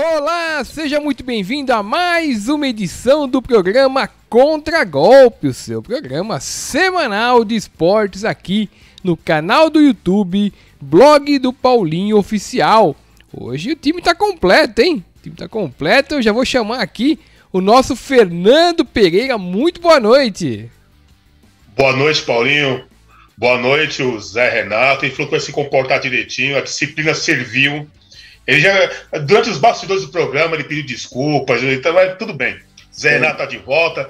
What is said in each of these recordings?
Olá, seja muito bem-vindo a mais uma edição do programa Contragolpe, o seu programa semanal de esportes aqui no canal do YouTube, Blog do Paulinho Oficial. Hoje o time tá completo, hein? O time tá completo, eu já vou chamar aqui o nosso Fernando Pereira. Muito boa noite. Boa noite, Paulinho. Boa noite, o Zé Renato. Ele falou que vai se comportar direitinho, a disciplina serviu. Ele já, durante os bastidores do programa, ele pediu desculpas, então vai tudo bem. Zé Renato tá de volta.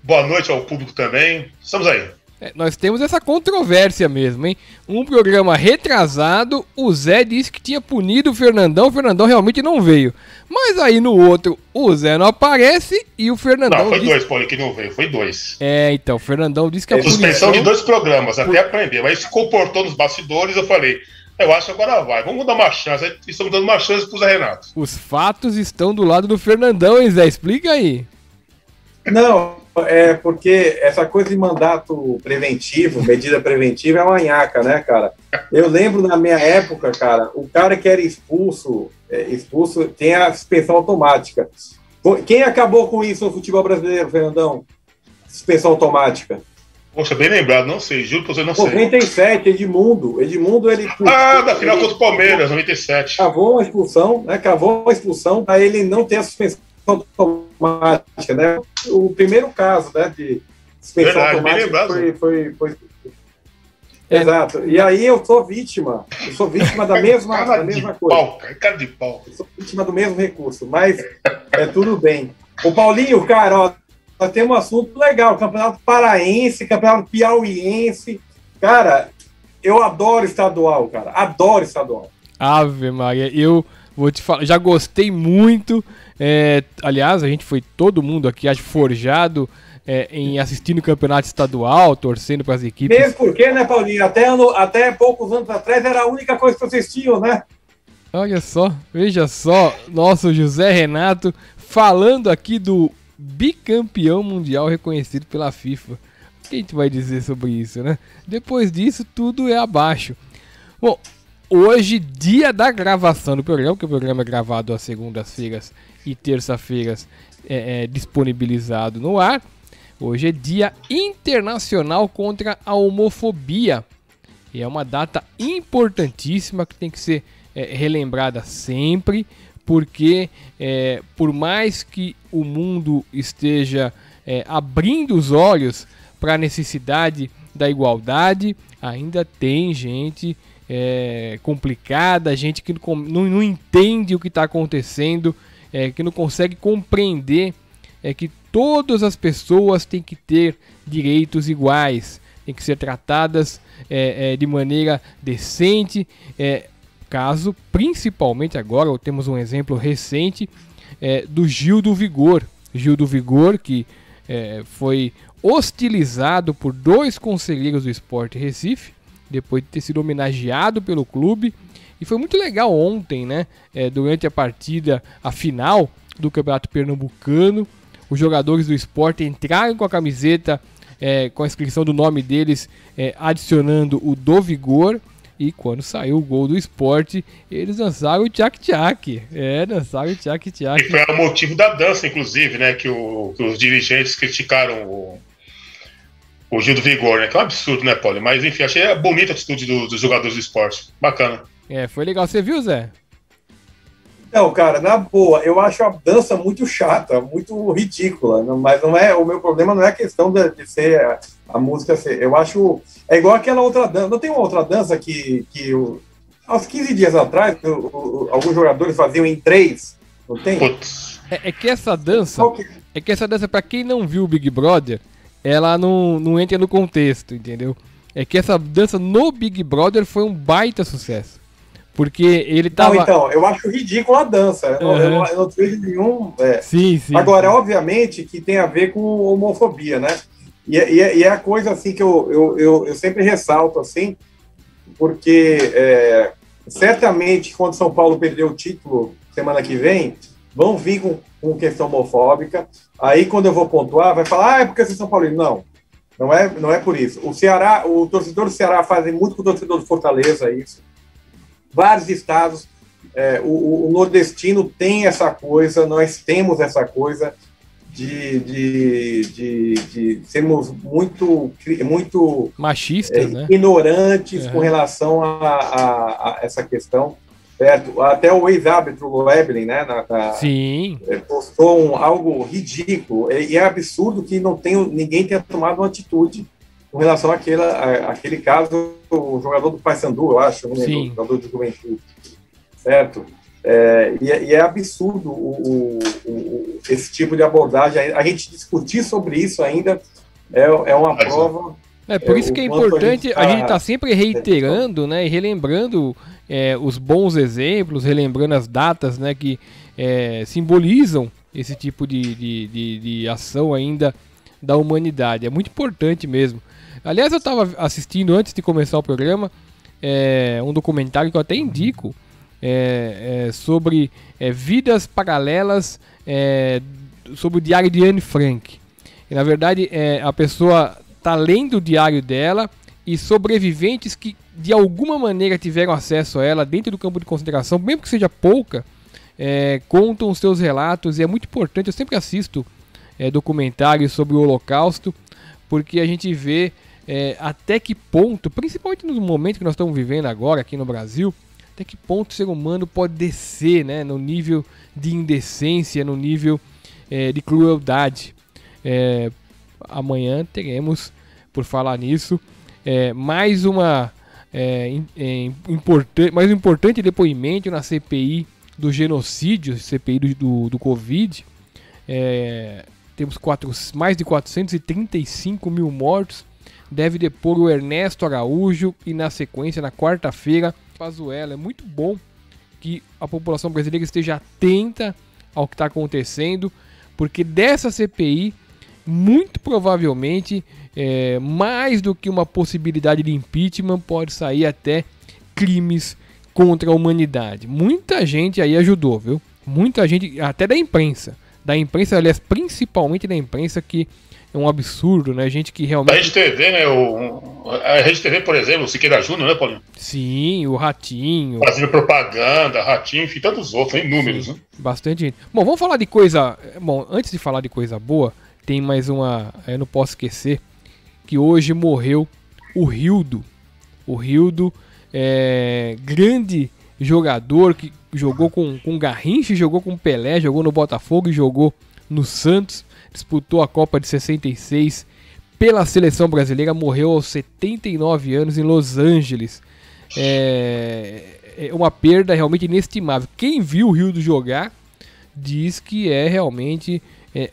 Boa noite ao público também. Estamos aí. Nós temos essa controvérsia mesmo, hein? Um programa retrasado, o Zé disse que tinha punido o Fernandão realmente não veio. Mas aí no outro, o Zé não aparece e o Fernandão... Não, foi dois, Paulinho, que não veio, foi dois. Então, o Fernandão disse que a punição... Suspensão de 2 programas, até aprender. Mas se comportou nos bastidores, eu falei, eu acho que agora vai, vamos dar uma chance. Aí estamos dando uma chance pro Zé Renato. Os fatos estão do lado do Fernandão, hein, Zé? Explica aí. Não, porque essa coisa de mandato preventivo, medida preventiva, é uma nhaca, né, cara? Eu lembro na minha época, cara, o cara que era expulso tem a suspensão automática. Quem acabou com isso no futebol brasileiro, Fernandão? Suspensão automática. Poxa, bem lembrado, não sei, juro que eu não sei. 97, Edmundo, ele... da final contra o Palmeiras, 97. Cavou uma expulsão, para ele não ter a suspensão automática, né? O primeiro caso, né, de suspensão automática foi... Exato. E aí eu sou vítima da mesma coisa. Cara de pau. Eu sou vítima do mesmo recurso, mas tudo bem. O Paulinho, cara, ó, nós temos um assunto legal, Campeonato Paraense, Campeonato Piauiense. Cara, eu adoro estadual, cara. Adoro estadual. Ave Maria, eu vou te falar, já gostei muito. Aliás, a gente foi todo mundo aqui, acho, forjado em assistindo o campeonato estadual, torcendo para as equipes. Mesmo porque, né, Paulinho? Até poucos anos atrás era a única coisa que vocês tinham, né? Olha só, veja só, nosso José Renato falando aqui do bicampeão mundial reconhecido pela FIFA. O que a gente vai dizer sobre isso, né? Depois disso, tudo é abaixo. Bom, hoje, dia da gravação do programa, porque o programa é gravado às segundas-feiras e terça-feiras disponibilizado no ar. Hoje é Dia Internacional contra a Homofobia. E é uma data importantíssima que tem que ser relembrada sempre, porque por mais que o mundo esteja abrindo os olhos para a necessidade da igualdade, ainda tem gente complicada, gente que não entende o que está acontecendo, que não consegue compreender que todas as pessoas têm que ter direitos iguais, têm que ser tratadas de maneira decente. Caso, principalmente agora, temos um exemplo recente do Gil do Vigor. Gil do Vigor, que foi hostilizado por 2 conselheiros do Sport Recife, depois de ter sido homenageado pelo clube. E foi muito legal ontem, né? Durante a final do Campeonato Pernambucano, os jogadores do Sport entraram com a camiseta com a inscrição do nome deles, adicionando o do Vigor. E quando saiu o gol do Sport, eles dançaram o tchac-tchac. Dançaram o tchac-tchac. E foi o motivo da dança, inclusive, né? Que os dirigentes criticaram o Gil do Vigor, né? Que é um absurdo, né, Paulo? Mas enfim, achei bonita a atitude dos jogadores do Sport. Bacana. Foi legal. Você viu, Zé? Não, cara, na boa, eu acho a dança muito chata, muito ridícula, mas não é, o meu problema não é a questão de ser a música ser, eu acho, é igual aquela outra dança, não tem uma outra dança que aos 15 dias atrás, alguns jogadores faziam em 3, não tem? Que essa dança, pra quem não viu o Big Brother, ela não entra no contexto, entendeu? É que essa dança no Big Brother foi um baita sucesso. Porque ele tava... Não, então, eu acho ridícula a dança. Eu não vejo nenhum... Sim. Agora, obviamente, que tem a ver com homofobia, né? E é a coisa, assim, que eu sempre ressalto, assim, porque certamente, quando São Paulo perder o título semana que vem, vão vir com questão homofóbica. Aí, quando eu vou pontuar, vai falar, é porque vocês são paulinos. Não é por isso. O torcedor do Ceará faz muito com o torcedor do Fortaleza, isso. Vários estados o nordestino tem essa coisa, nós temos essa coisa de sermos muito machistas, né? ignorantes com relação a essa questão. Certo? Até o ex-árbitro Loeblin, né, Sim. Postou algo ridículo, e é absurdo que ninguém tenha tomado uma atitude com relação àquele caso, o jogador do Paysandu, eu acho, o jogador de Juventude, certo? E é absurdo esse tipo de abordagem. A gente discutir sobre isso ainda é uma prova. Por isso que é importante a gente tá sempre reiterando, né, e relembrando os bons exemplos, relembrando as datas, né, que simbolizam esse tipo de ação ainda da humanidade. É muito importante mesmo. Aliás, eu estava assistindo antes de começar o programa um documentário que eu até indico sobre vidas paralelas sobre o diário de Anne Frank. E, na verdade, a pessoa está lendo o diário dela e sobreviventes que de alguma maneira tiveram acesso a ela dentro do campo de concentração, mesmo que seja pouca, contam os seus relatos, e é muito importante. Eu sempre assisto documentários sobre o Holocausto, porque a gente vê até que ponto, principalmente no momento que nós estamos vivendo agora aqui no Brasil, até que ponto o ser humano pode descer, né, no nível de indecência, no nível de crueldade. Amanhã teremos, por falar nisso, mais um importante depoimento na CPI do genocídio, CPI do Covid. Temos mais de 435 mil mortos. Deve depor o Ernesto Araújo e, na sequência, na quarta-feira, Pazuello. É muito bom que a população brasileira esteja atenta ao que está acontecendo, porque dessa CPI, muito provavelmente, mais do que uma possibilidade de impeachment, pode sair até crimes contra a humanidade. Muita gente aí ajudou, viu? Muita gente, até da imprensa. Aliás, principalmente da imprensa, que é um absurdo, né? Gente que realmente... A Rede TV, né? A Rede TV, por exemplo, o Siqueira Júnior, né, Paulinho? Sim, o Ratinho. Fazendo propaganda, Ratinho, enfim, tantos outros, inúmeros, né? Bastante gente. Bom, vamos falar de coisa... Bom, antes de falar de coisa boa, tem mais uma... Eu não posso esquecer que hoje morreu o Rildo. O Rildo grande jogador que jogou com Garrincha, jogou com Pelé, jogou no Botafogo e jogou no Santos. Disputou a Copa de 66 pela seleção brasileira, morreu aos 79 anos em Los Angeles. É uma perda realmente inestimável. Quem viu o Rildo jogar diz que é realmente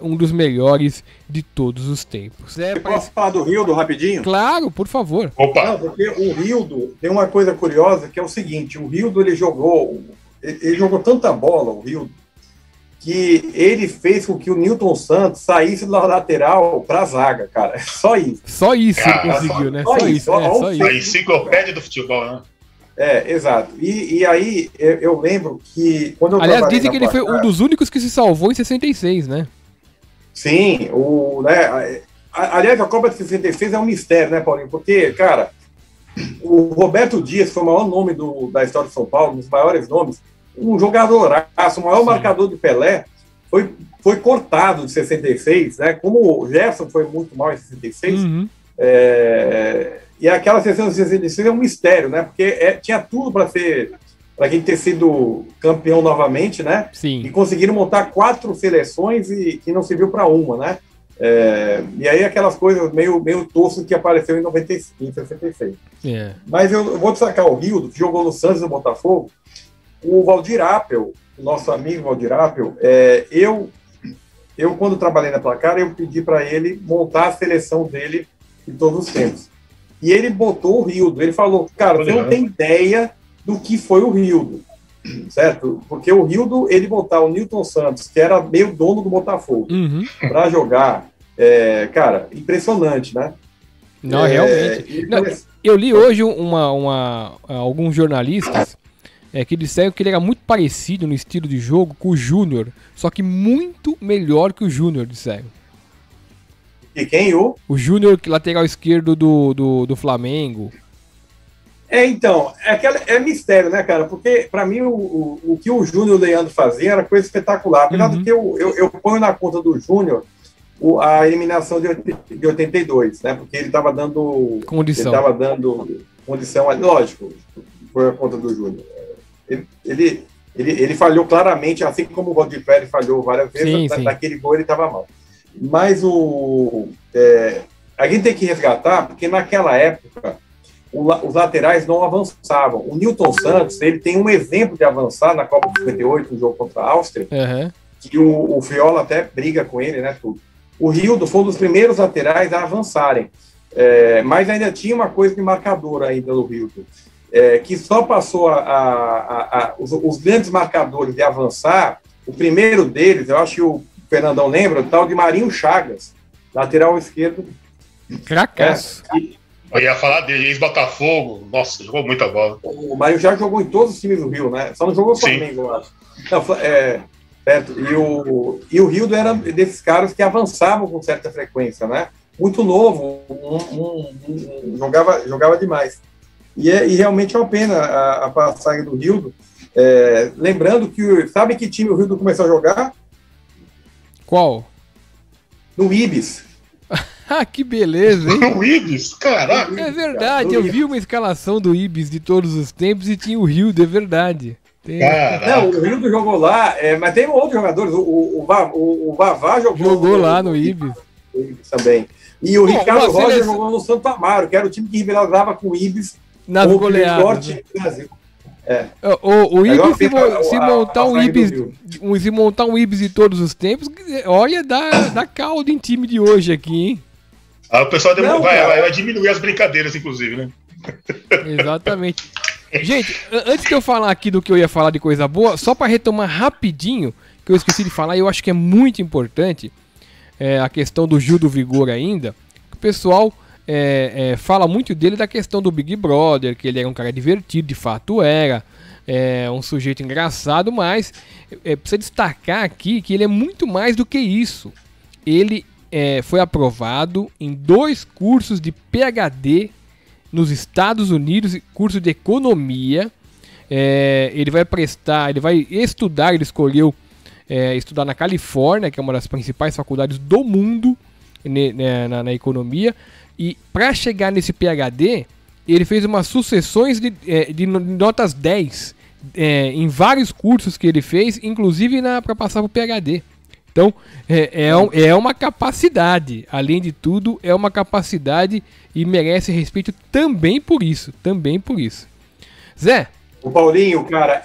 um dos melhores de todos os tempos. Posso falar do Rildo rapidinho? Claro, por favor. Opa! Não, porque o Rildo tem uma coisa curiosa, que é o seguinte: o Rildo ele jogou tanta bola, o Rildo, que ele fez com que o Newton Santos saísse da lateral para a zaga, cara. Só isso. Só isso ele conseguiu, né? Só isso. A enciclopédia do futebol, né? Exato. E aí eu lembro que quando eu Aliás, dizem que ele foi um dos únicos que se salvou em 66, né? Sim, aliás, a Copa de 66 é um mistério, né, Paulinho? Porque, cara, o Roberto Dias foi o maior nome da história de São Paulo, um dos maiores nomes, um jogadoraço, o maior marcador de Pelé, foi cortado de 66, né? Como o Gerson foi muito mal em 66, e aquela seleção de 66 é um mistério, né? Porque tinha tudo para a gente ter sido campeão novamente, né? Sim. E conseguiram montar 4 seleções e que não serviu para uma, né? E aí aquelas coisas meio toscas que apareceu em 66. Mas eu vou destacar o Rildo, que jogou no Santos e no Botafogo. O Valdir Apel, o nosso amigo Valdir Apel, eu quando trabalhei na Placar, eu pedi para ele montar a seleção dele de todos os tempos. E ele botou o Rildo. Ele falou, cara, você não tem ideia do que foi o Rildo, certo? Porque o Rildo, ele botar o Newton Santos, que era meio dono do Botafogo, para jogar, cara, impressionante, né? Não, realmente. Eu li hoje alguns jornalistas que disseram que ele era muito parecido no estilo de jogo com o Júnior, só que muito melhor que o Júnior, disseram. E quem? O Júnior, lateral esquerdo do Flamengo. Então, é mistério, né, cara? Porque, para mim, o que o Júnior e o Leandro faziam era coisa espetacular. Apesar do que eu ponho na conta do Júnior a eliminação de 82, né? Porque ele estava dando condição. Ele estava dando condição, lógico, foi a conta do Júnior. Ele falhou claramente, assim como o Valdir Pérez falhou várias vezes, sim. Naquele gol ele estava mal. Mas a gente tem que resgatar, porque naquela época os laterais não avançavam. O Nilton Santos, ele tem um exemplo de avançar na Copa de 58, no jogo contra a Áustria, que o Friola até briga com ele, né, tudo. O Rildo foi um dos primeiros laterais a avançarem, mas ainda tinha uma coisa de marcador ainda no Rildo, que só passou os grandes marcadores de avançar. O primeiro deles, eu acho que o Fernandão lembra, o tal de Marinho Chagas, lateral esquerdo. Cracaço. Eu ia falar dele, ex-Botafogo, nossa, jogou muita bola. O Marinho Chagas jogou em todos os times do Rio, né? Só não jogou no Flamengo, eu acho. Não, certo. E o Rildo era desses caras que avançavam com certa frequência, né? Muito novo, jogava demais. E realmente é uma pena a passagem do Rildo. Lembrando que, sabe que time o Rildo começou a jogar? Qual? No Ibis. Ah, que beleza, hein? O Ibis, caraca. É verdade, eu vi uma escalação do Ibis de todos os tempos e tinha o Rildo, é verdade. Não, o Rildo jogou lá, mas tem outros jogadores. O Vavá jogou lá no Ibis também. E o Ricardo Rocha jogou no Santo Amaro, que era o time que rivalizava com o Ibis nas goleadas, né? Do Brasil. O Ibis, se montar um Ibis de todos os tempos, olha, dá caldo em time de hoje aqui, hein? O pessoal vai diminuir as brincadeiras, inclusive, né? Exatamente. Gente, antes de eu falar aqui do que eu ia falar de coisa boa, só para retomar rapidinho, que eu esqueci de falar, e eu acho que é muito importante, a questão do Gil do Vigor ainda, o pessoal fala muito dele da questão do Big Brother, que ele era um cara divertido, de fato era, um sujeito engraçado, mas precisa destacar aqui que ele é muito mais do que isso. Ele foi aprovado em 2 cursos de PhD nos Estados Unidos, curso de economia. Ele vai estudar, ele escolheu estudar na Califórnia, que é uma das principais faculdades do mundo na economia. E para chegar nesse PhD, ele fez umas sucessões de notas 10 em vários cursos que ele fez, inclusive para passar para o PhD. Então, é uma capacidade, além de tudo, é uma capacidade e merece respeito também por isso, Zé? O Paulinho, cara,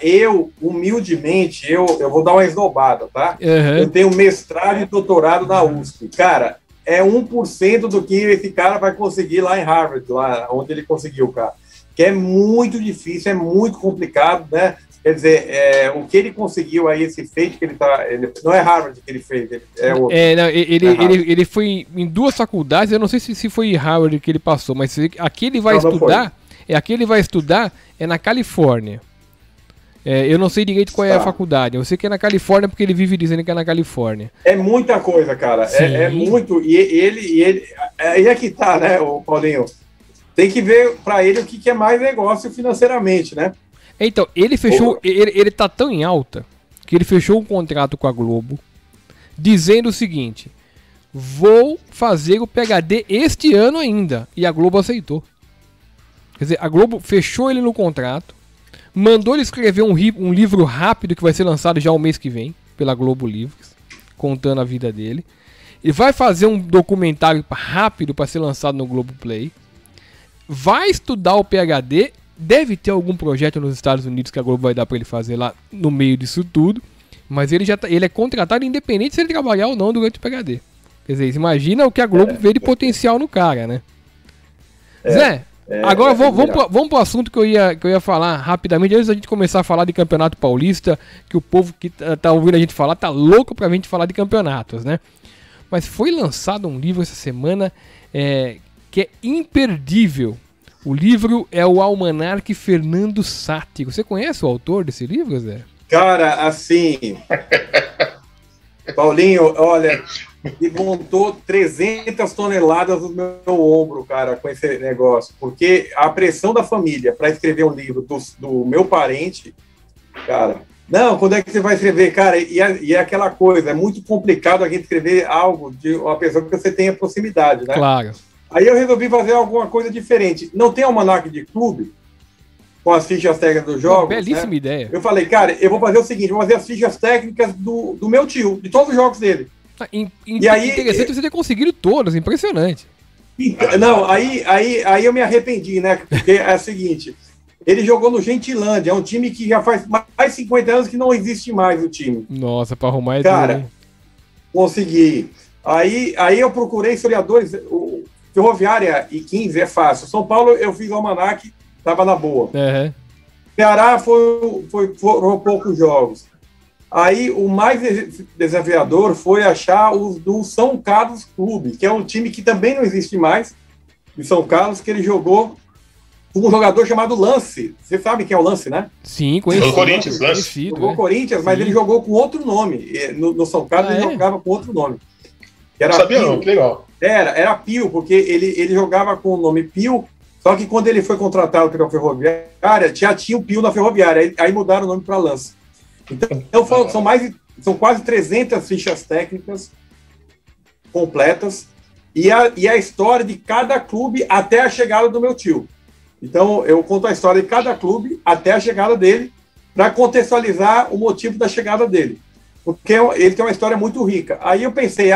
humildemente, eu vou dar uma esnobada, tá? Uhum. Eu tenho mestrado e doutorado na USP. Cara, é 1% do que esse cara vai conseguir lá em Harvard, lá onde ele conseguiu, cara. Que é muito difícil, é muito complicado, né? Quer dizer, o que ele conseguiu aí, esse feito que ele não é Harvard que ele fez, ele foi em 2 faculdades, eu não sei se foi Harvard que ele passou, mas aqui ele vai estudar é na Califórnia. Eu não sei direito qual é a faculdade, eu sei que é na Califórnia porque ele vive dizendo que é na Califórnia. É muita coisa, cara, é muito, e ele aí é que tá, né, o Paulinho, tem que ver pra ele o que é mais negócio financeiramente, né? Então, ele fechou, ele tá tão em alta que ele fechou um contrato com a Globo dizendo o seguinte: vou fazer o PhD este ano ainda. E a Globo aceitou. Quer dizer, a Globo fechou ele no contrato, mandou ele escrever um livro rápido que vai ser lançado já o mês que vem pela Globo Livros, contando a vida dele. Ele vai fazer um documentário rápido para ser lançado no Globoplay. Vai estudar o PhD. Deve ter algum projeto nos Estados Unidos que a Globo vai dar para ele fazer lá no meio disso tudo. Mas ele é contratado independente se ele trabalhar ou não durante o PhD. Quer dizer, imagina o que a Globo vê de potencial no cara, né? Zé, agora vamos pro assunto que eu ia falar rapidamente. Antes da gente começar a falar de Campeonato Paulista, que o povo que tá ouvindo a gente falar tá louco pra gente falar de campeonatos, né? Mas foi lançado um livro essa semana que é imperdível. O livro é o Almanaque Fernando Sátiro. Você conhece o autor desse livro, Zé? Cara, assim... Paulinho, olha, e montou 300 toneladas no meu ombro, cara, com esse negócio. Porque a pressão da família para escrever um livro do meu parente, cara, não, quando é que você vai escrever? Cara, e é aquela coisa, é muito complicado a gente escrever algo de uma pessoa que você tenha proximidade, né? Claro. Aí eu resolvi fazer alguma coisa diferente. Não tem almanaque de clube com as fichas técnicas dos jogos? Belíssima né? ideia. Eu falei, cara, eu vou fazer o seguinte, vou fazer as fichas técnicas do meu tio, de todos os jogos dele. E aí, interessante você ter conseguido todas, impressionante. Não, aí eu me arrependi, né? Porque é o seguinte, ele jogou no Gentilândia, é um time que já faz mais de 50 anos que não existe mais o time. Nossa, para arrumar cara, consegui. Aí eu procurei historiadores, o Ferroviária e 15 é fácil. São Paulo eu fiz o almanaque, tava na boa. Uhum. Ceará foram poucos jogos. Aí o mais desafiador foi achar os do São Carlos Clube, que é um time que também não existe mais, de São Carlos, que ele jogou com um jogador chamado Lance. Você sabe quem é o Lance, né? Sim, conhecido. O Corinthians, Lance. Jogou Corinthians, mas ele jogou com outro nome. No São Carlos ele jogava com outro nome. Era sabia Pio. Não, que legal. Era Pio, porque ele jogava com o nome Pio, só que quando ele foi contratado pela Ferroviária, já tinha o Pio na Ferroviária, aí mudaram o nome para Lance. Então são quase 300 fichas técnicas completas e a história de cada clube até a chegada do meu tio. Então eu conto a história de cada clube até a chegada dele para contextualizar o motivo da chegada dele, porque ele tem uma história muito rica. Aí eu pensei,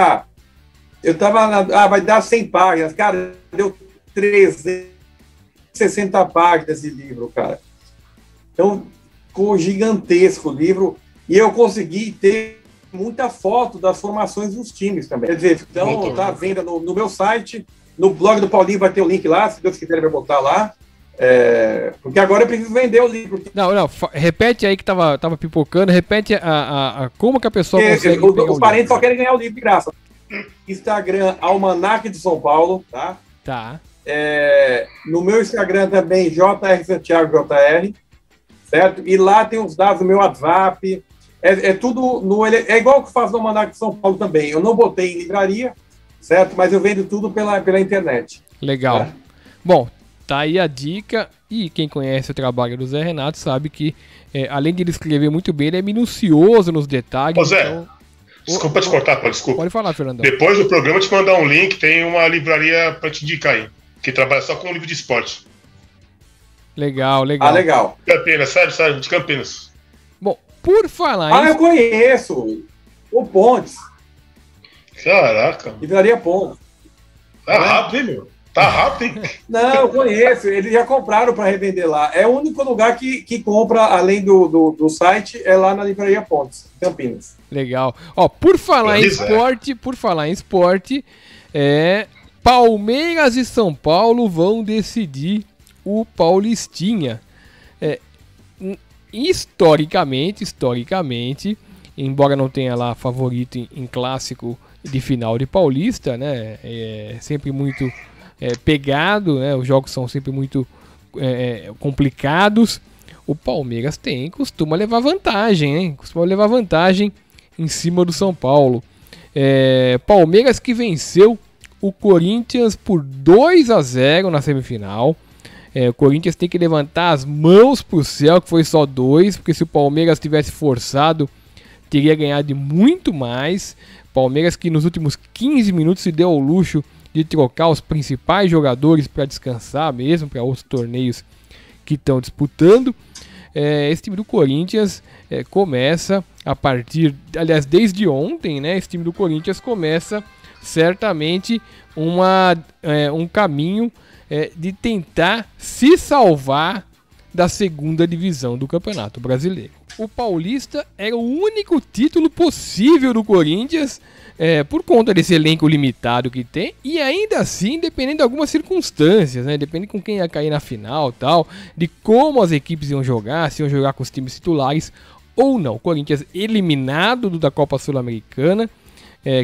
eu tava vai dar 100 páginas, cara, deu 360 páginas de livro, cara. Então ficou gigantesco o livro e eu consegui ter muita foto das formações dos times também. Quer dizer, então tá à venda no meu site, no blog do Paulinho vai ter o link lá, se Deus quiser ele vai botar lá. Porque agora eu preciso vender o livro. Não, repete aí que tava pipocando, repete como que a pessoa consegue os parentes só querem ganhar o livro de graça. Instagram, Almanaque de São Paulo, tá? Tá. No meu Instagram também, JR Santiago JR, certo? E lá tem os dados do meu WhatsApp, tudo é igual que eu faço no Almanaque de São Paulo também. Eu não botei em livraria, certo? Mas eu vendo tudo pela internet. Legal. Tá? Bom, tá aí a dica, e quem conhece o trabalho do Zé Renato sabe que, além de ele escrever muito bem, ele é minucioso nos detalhes. Ô Zé, desculpa te cortar, desculpa. Pode falar, Fernandão. Depois do programa eu te mandar um link, tem uma livraria pra te indicar aí, que trabalha só com livro de esporte. Legal. Legal. Campinas, sabe, de Campinas. Bom, por falar eu conheço o Pontes. Caraca. Livraria Pontes. Tá rápido, hein, meu? Tá rápido, hein? Não, eu conheço. Eles já compraram para revender lá. É o único lugar que compra, além do site, é lá na Livraria Pontes, Campinas. Legal. Por falar em esporte, Palmeiras e São Paulo vão decidir o Paulistinha. Historicamente, embora não tenha lá favorito em clássico de final de Paulista, né? É sempre muito pegado, né? Os jogos são sempre muito complicados. O Palmeiras costuma levar vantagem, hein? Costuma levar vantagem em cima do São Paulo. Palmeiras que venceu o Corinthians por 2-0 na semifinal. O Corinthians tem que levantar as mãos pro céu, que foi só 2, porque se o Palmeiras tivesse forçado, teria ganhado de muito mais. Palmeiras que nos últimos 15 minutos se deu ao luxo de trocar os principais jogadores para descansar mesmo, para outros torneios que estão disputando. Esse time do Corinthians começa a partir, aliás, desde ontem, né? Esse time do Corinthians começa certamente um caminho de tentar se salvar da segunda divisão do Campeonato Brasileiro. O Paulista era o único título possível do Corinthians, por conta desse elenco limitado que tem, e ainda assim, dependendo de algumas circunstâncias, né? Dependendo com quem ia cair na final, tal, de como as equipes iam jogar, se iam jogar com os times titulares ou não. O Corinthians eliminado da Copa Sul-Americana,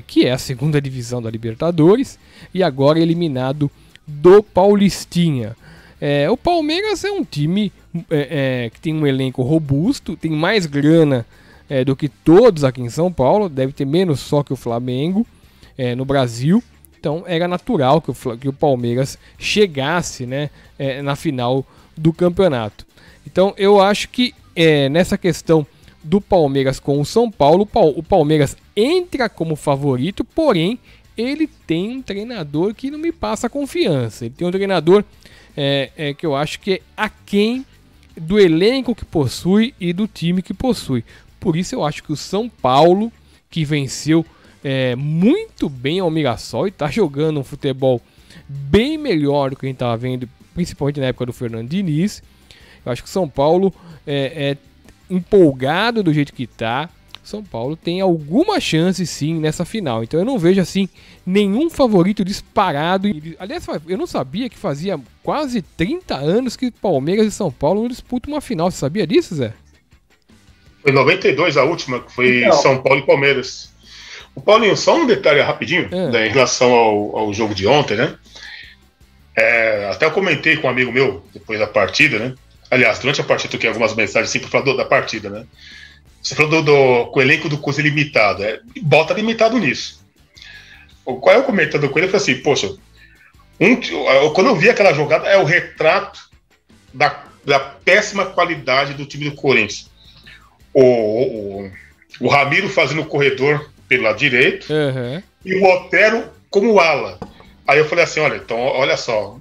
que é a segunda divisão da Libertadores, e agora eliminado do Paulistinha. O Palmeiras é um time que tem um elenco robusto, tem mais grana do que todos aqui em São Paulo, deve ter menos só que o Flamengo, no Brasil. Então era natural que o Palmeiras chegasse, né, na final do campeonato. Então eu acho que nessa questão do Palmeiras com o São Paulo, o Palmeiras entra como favorito, porém ele tem um treinador que não me passa confiança. Ele tem um treinador que eu acho que é aquém do elenco que possui e do time que possui. Por isso eu acho que o São Paulo, que venceu muito bem ao Mirassol e está jogando um futebol bem melhor do que a gente estava vendo, principalmente na época do Fernando Diniz. Eu acho que o São Paulo empolgado do jeito que está. São Paulo tem alguma chance sim nessa final. Então eu não vejo assim nenhum favorito disparado. Aliás, eu não sabia que fazia quase 30 anos que Palmeiras e São Paulo não disputam uma final. Você sabia disso, Zé? Foi 92 a última, que foi São Paulo e Palmeiras. O Paulinho, só um detalhe rapidinho, né, em relação ao jogo de ontem, né? Até eu comentei com um amigo meu depois da partida, né? Aliás, durante a partida eu toquei algumas mensagens assim para falar da partida, né? Você falou com o elenco do Coisa limitado. Bota limitado nisso. Qual é o comentário com ele? Eu falei assim, poxa, quando eu vi aquela jogada, é o retrato da péssima qualidade do time do Corinthians. O Ramiro fazendo o corredor pelo lado direito, e o Otero como ala. Aí eu falei assim, olha só,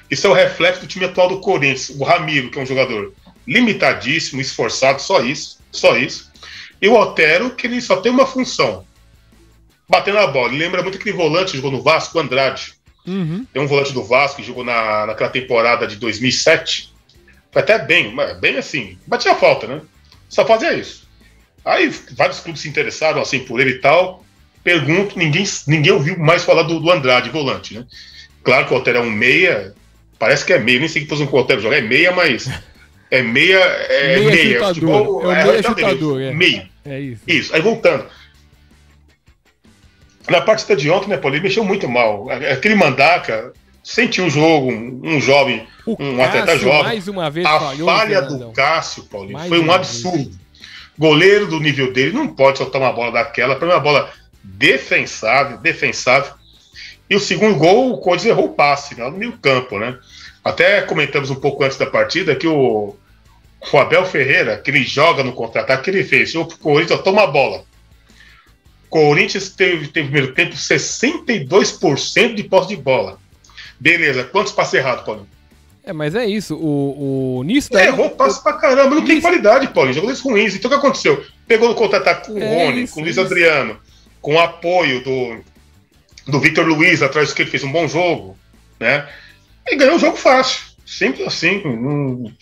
isso é o reflexo do time atual do Corinthians. O Ramiro, que é um jogador limitadíssimo, esforçado, só isso. E o Otero, que ele só tem uma função: bater na bola. Ele lembra muito aquele volante que jogou no Vasco, o Andrade. Tem um volante do Vasco que jogou naquela temporada de 2007. Foi até bem assim, batia a falta, né? Só fazia isso. Aí vários clubes se interessaram assim por ele e tal. Pergunto, ninguém ouviu mais falar do Andrade, volante, né? Claro que o Otero é um meia, parece que é meia, nem sei que posição que o Otero joga, é meia, mas é meia. Meia chutador. É o meia chutador. Meio. É isso. Isso. Aí voltando. Na partida de ontem, né, Paulo, ele mexeu muito mal. Aquele Mandaca sentiu o jogo, um jovem, um atleta jovem. Mais uma vez a falhou, falha do Cássio, Paulinho, foi um absurdo. Goleiro do nível dele não pode soltar uma bola daquela, para uma bola defensável. E o segundo gol, o Corinthians errou o passe, né, no meio campo, né? Até comentamos um pouco antes da partida que o Abel Ferreira, que ele joga no contra-ataque, que ele fez, o Corinthians toma a bola. O Corinthians teve no primeiro tempo 62% de posse de bola. Beleza, quantos passos errados, Paulinho? Mas é isso, o Nisso daí... Errou passo pra caramba, não tem qualidade, Paulinho, jogadores ruins. Então o que aconteceu? Pegou no contra-ataque com o Rony, com o Luiz Adriano, com o apoio do Victor Luiz atrás, que ele fez um bom jogo, né? E ganhou um jogo fácil, simples assim.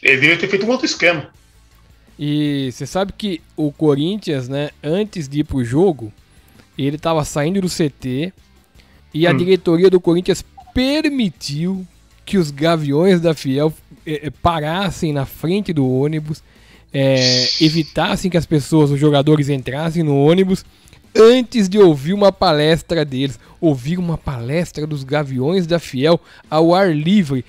Ele deveria ter feito um outro esquema. E você sabe que o Corinthians, né, antes de ir pro jogo, ele tava saindo do CT e a diretoria do Corinthians permitiu que os Gaviões da Fiel parassem na frente do ônibus, evitassem que os jogadores entrassem no ônibus antes de ouvir uma palestra deles. Ouvir uma palestra dos Gaviões da Fiel ao ar livre.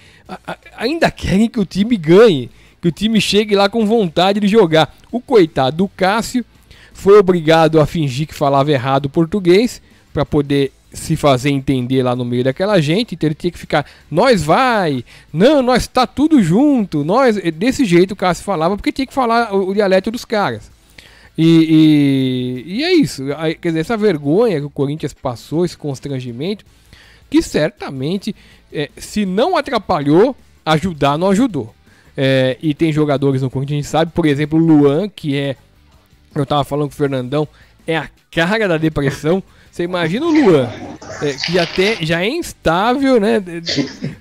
Ainda querem que o time ganhe, que o time chegue lá com vontade de jogar. O coitado do Cássio foi obrigado a fingir que falava errado português para poder se fazer entender lá no meio daquela gente. Então ele tinha que ficar, nós tá tudo junto, desse jeito o Cássio falava, porque tinha que falar o dialeto dos caras. E é isso. Quer dizer, essa vergonha que o Corinthians passou, esse constrangimento, que certamente, se não atrapalhou, ajudar não ajudou. E tem jogadores no Corinthians, a gente sabe, por exemplo, o Luan, eu tava falando com o Fernandão, é a cara da depressão. Você imagina o Luan, que já é instável, né?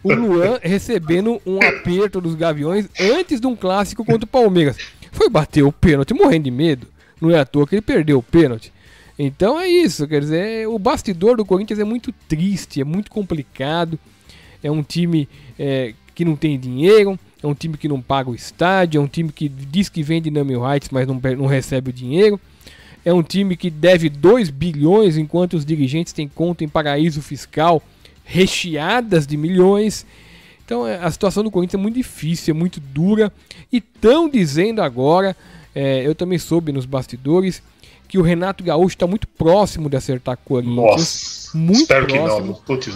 O Luan recebendo um aperto dos Gaviões antes de um clássico contra o Palmeiras. Foi bater o pênalti morrendo de medo. Não é à toa que ele perdeu o pênalti. Então é isso, quer dizer, o bastidor do Corinthians é muito triste, é muito complicado. É um time que não tem dinheiro, é um time que não paga o estádio, é um time que diz que vende Nami Rights, mas não recebe o dinheiro. É um time que deve 2 bilhões, enquanto os dirigentes têm conta em paraíso fiscal recheadas de milhões. Então a situação do Corinthians é muito difícil, é muito dura. E estão dizendo agora, eu também soube nos bastidores, que o Renato Gaúcho está muito próximo de acertar com o Corinthians. Nossa, muito espero próximo. que não. Putz,